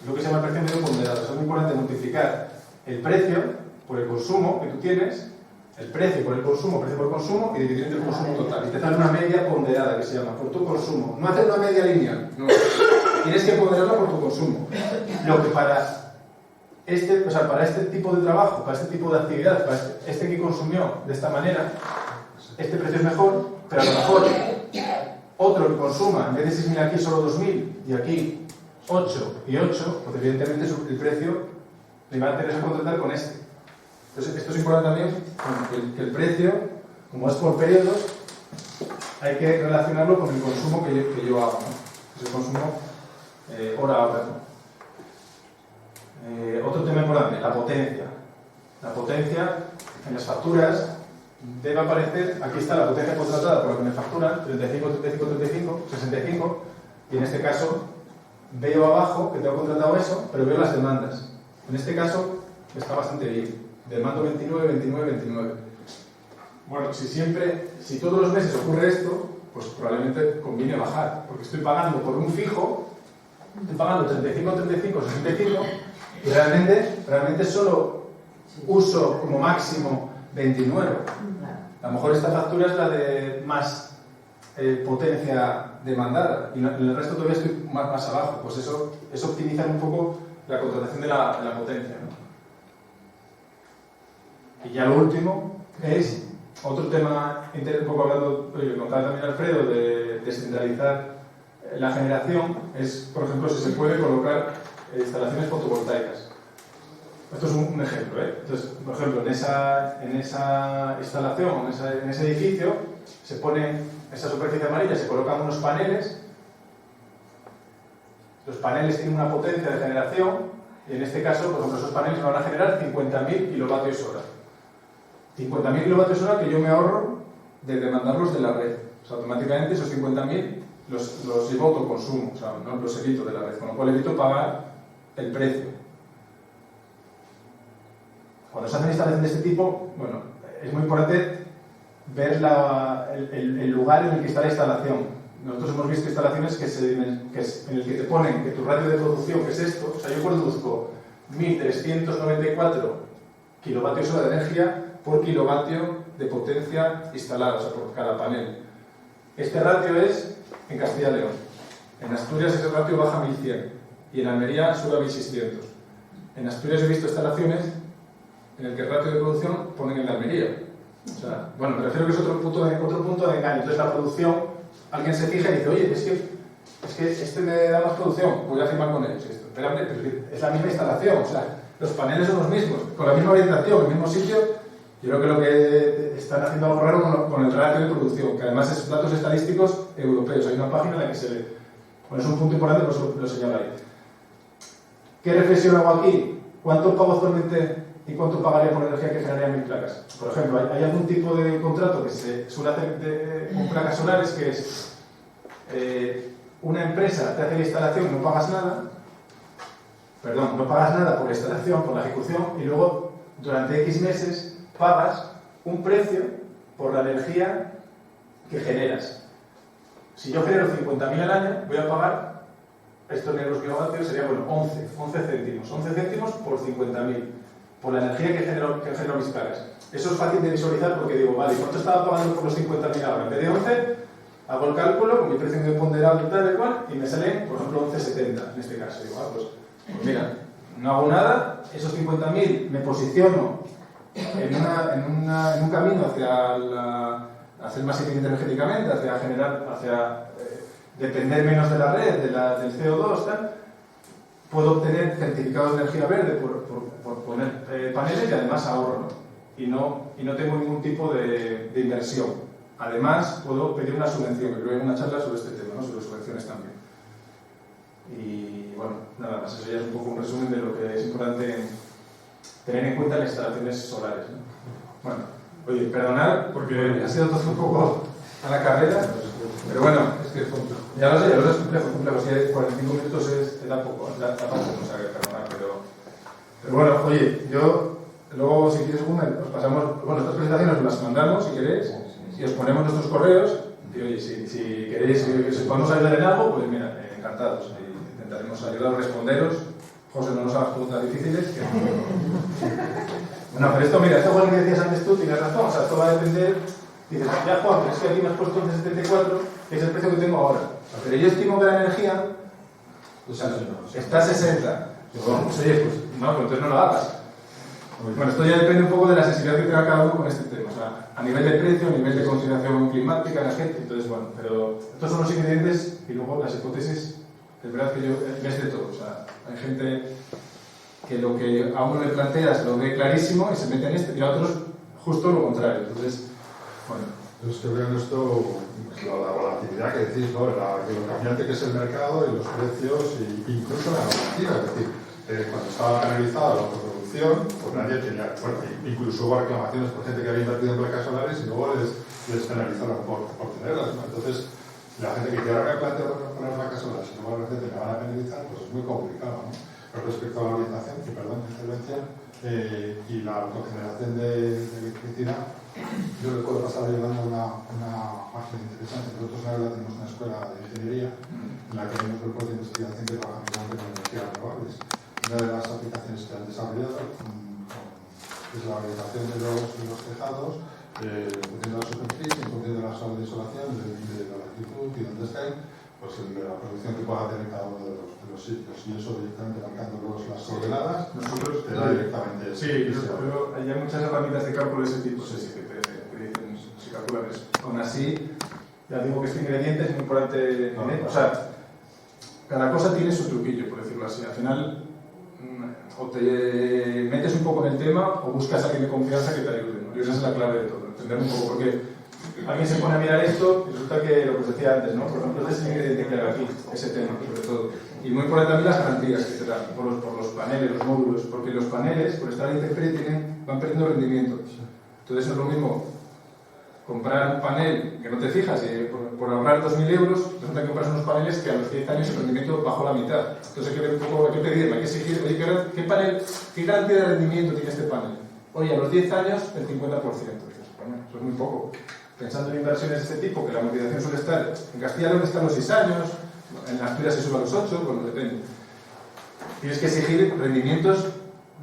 Lo que se llama precio medio ponderado. Es muy importante multiplicar el precio por el consumo que tú tienes, el precio por el consumo, precio por consumo, y dividir entre el consumo total. Y te sale una media ponderada que se llama por tu consumo. No hacer una media lineal, no. Tienes que ponderarla por tu consumo. Lo que para este tipo de trabajo, para este tipo de actividad, para este que consumió de esta manera, este precio es mejor, pero a lo mejor otro que consuma, en vez de 6.000 aquí solo 2.000 y aquí 8 y 8, pues evidentemente el precio le va a interesar contratar con este. Entonces, esto es importante también, que el precio, como es por periodos, hay que relacionarlo con el consumo que yo hago, ¿no? Es el consumo hora a hora, ¿no? Otro tema importante, la potencia. La potencia en las facturas debe aparecer, aquí está la potencia contratada por la que me facturan, 35, 35, 35, 65, y en este caso veo abajo que tengo contratado eso, pero veo las demandas. En este caso está bastante bien. Demando 29, 29, 29. Bueno, si todos los meses ocurre esto, pues probablemente conviene bajar, porque estoy pagando por un fijo, estoy pagando 35, 35, 65, y realmente solo uso como máximo 29. A lo mejor esta factura es la de más potencia demandada, y en el resto todavía estoy más abajo. Pues eso optimiza un poco la contratación de la potencia, ¿no? Y ya lo último es otro tema, un poco hablando, que contaba también Alfredo, de descentralizar la generación, es, por ejemplo, si se puede colocar instalaciones fotovoltaicas. Esto es un ejemplo, ¿eh? Entonces, por ejemplo, en esa instalación, en ese edificio, se pone esa superficie amarilla, se colocan unos paneles. Los paneles tienen una potencia de generación, y en este caso, por ejemplo, esos paneles van a generar 50.000 kilovatios hora. 50.000 kilovatios hora que yo me ahorro de demandarlos de la red. O sea, automáticamente esos 50.000 los llevo a autoconsumo, o sea, no los evito de la red, con lo cual evito pagar el precio. Cuando se hace una instalación de este tipo, bueno, es muy importante ver el lugar en el que está la instalación. Nosotros hemos visto instalaciones en el que te ponen que tu radio de producción, que es esto, o sea, yo produzco 1.394 kilovatios hora de energía por kilovatio de potencia instalada, o sea, por cada panel. Este ratio es en Castilla y León. En Asturias ese ratio baja a 1.100 y en Almería sube a 1.600. En Asturias he visto instalaciones en el que el ratio de producción ponen en la Almería. O sea, bueno, me refiero que es otro punto de engaño. Entonces la producción alguien se fija y dice, oye, es que este me da más producción, voy a firmar con ellos. Pero es la misma instalación, o sea, los paneles son los mismos, con la misma orientación, el mismo sitio. Yo creo que lo que están haciendo algo raro con el ratio de producción, que además es datos estadísticos europeos. Hay una página en la que se ve. Bueno, es un punto importante, pues lo señalo ahí. ¿Qué reflexión hago aquí? ¿Cuánto pago actualmente y cuánto pagaría por la energía que generarían mis placas? Por ejemplo, hay algún tipo de contrato que se suele hacer con placas solares que es una empresa te hace la instalación y no pagas nada. Perdón, no pagas nada por la instalación, por la ejecución, y luego durante X meses pagas un precio por la energía que generas. Si yo genero 50.000 al año, voy a pagar, estos negros megavatios sería, bueno, 11 céntimos. 11 céntimos por 50.000, por la energía que genero mis placas. Eso es fácil de visualizar porque digo, vale, ¿cuánto estaba pagando por los 50.000 ahora? En vez de 11, hago el cálculo con mi precio ponderado y tal y cual, y me salen, por ejemplo, 11,70 en este caso. Digo, pues mira, no hago nada, esos 50.000 me posiciono en un camino hacia ser más eficiente energéticamente, hacia depender menos de la red, del CO2, tal. Puedo obtener certificados de energía verde por poner paneles y además ahorro, ¿no? Y no tengo ningún tipo de inversión. Además, puedo pedir una subvención, que creo que hay una charla sobre este tema, ¿no? Sobre subvenciones también. Y bueno, nada más, eso ya es un poco un resumen de lo que es importante tener en cuenta en las instalaciones solares, ¿no? Bueno, oye, perdonad porque ha sido todo un poco a la carrera, pero bueno, es que ya lo sé, es complejo, si 45 minutos da poco, o sea, que perdonad, pero bueno, oye, yo luego si quieres os pasamos, bueno, estas presentaciones las mandamos si queréis, y os ponemos nuestros correos, y oye, si queréis que os podamos ayudar en algo, pues mira, encantados. Intentaremos ayudar a responderos. José, no nos hagas preguntas difíciles. Bueno, pero esto, mira, esto igual que decías antes tú, tienes razón. O sea, esto va a depender. Dices, ya Juan, pero es que aquí me has puesto 11,74, que es el precio que tengo ahora. Pero yo estimo que la energía está a 60. Bueno, pues oye, pues no, pero entonces no lo hagas. Bueno, esto ya depende un poco de la sensibilidad que tenga cada uno con este tema. O sea, a nivel de precio, a nivel de consideración climática, energética. Entonces, bueno, pero estos son los ingredientes y luego las hipótesis. Es verdad que ves de todo, o sea, hay gente que lo que a uno le planteas lo ve clarísimo y se mete en este, y a otros justo lo contrario. Entonces, bueno. Yo es que veo en esto la volatilidad que decís, ¿no? Lo cambiante que es el mercado y los precios, e incluso la normativa. Es decir, cuando estaba penalizada la autoproducción, pues nadie tenía, bueno, incluso hubo reclamaciones por gente que había invertido en placas solares y luego les penalizaron por tenerlas, ¿no? Entonces, la gente que quiera replantear poner placas solares y luego la gente me van a penalizar, pues es muy complicado, ¿no? Pero respecto a la orientación, intervención y la autogeneración de electricidad, yo recuerdo pasar ayudando una página interesante. Nosotros ahora tenemos una escuela de ingeniería en la que hay unos grupos de investigación que trabajan con energías renovables. Una de las aplicaciones que han desarrollado es la orientación de los tejados en función de la superficie, en función de las horas de insolación, de la latitud y dónde estén, pues la producción que pueda tener cada uno de los sitios. Y eso directamente marcando las coordenadas, nosotros te da directamente. Sí, pero hay muchas herramientas de cálculo de ese tipo, sí, que dicen, se calculan eso. Aún así, ya digo que este ingrediente es muy importante. O sea, cada cosa tiene su truquillo, por decirlo así. Al final, o te metes un poco en el tema o buscas a alguien de confianza que te ayude, ¿no? Y esa es la clave de todo, entender un poco, porque alguien se pone a mirar esto y resulta que lo que os decía antes, ¿no? Por ejemplo, ese es el ingrediente clave aquí, ese tema, sobre todo. Y muy importante también las garantías que se dan por los paneles, los módulos, porque los paneles, por estar en intemperie, van perdiendo rendimiento. Entonces no es lo mismo comprar un panel que no te fijas y por ahorrar 2.000 euros, resulta que compras unos paneles que a los 10 años el rendimiento bajó la mitad. Entonces hay que ver un poco, hay que pedirle, hay que exigir, oye, ¿qué garantía de rendimiento tiene este panel? Oye, a los 10 años el 50%. Entonces, bueno, eso es muy poco. Pensando en inversiones de este tipo, que la amortización suele estar en Castilla y León está a los 6 años, en Asturias se sube a los 8, bueno, depende. Tienes que exigir rendimientos,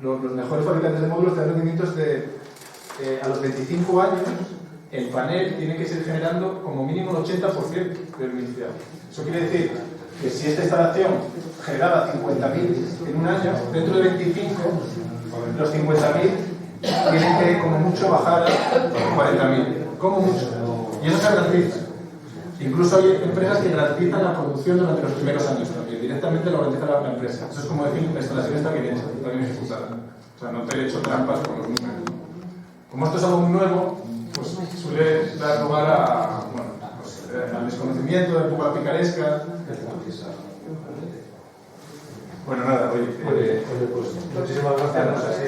los mejores fabricantes de módulos te dan rendimientos a los 25 años, el panel tiene que seguir generando como mínimo el 80% del inicial. Eso quiere decir que si esta instalación generaba 50.000 en un año, dentro de 25, los 50.000 tienen que, como mucho, bajar a 40.000. Como mucho. Y eso se garantiza. Incluso hay empresas que garantizan la producción durante los primeros años, que directamente lo garantiza la empresa. Eso es como decir, la instalación está bien ejecutada. O sea, no te he hecho trampas con los números. Como esto es algo nuevo, pues suele dar lugar a, bueno, pues, al desconocimiento, un poco a la picaresca. Bueno, nada, oye, Oye, pues muchísimas gracias.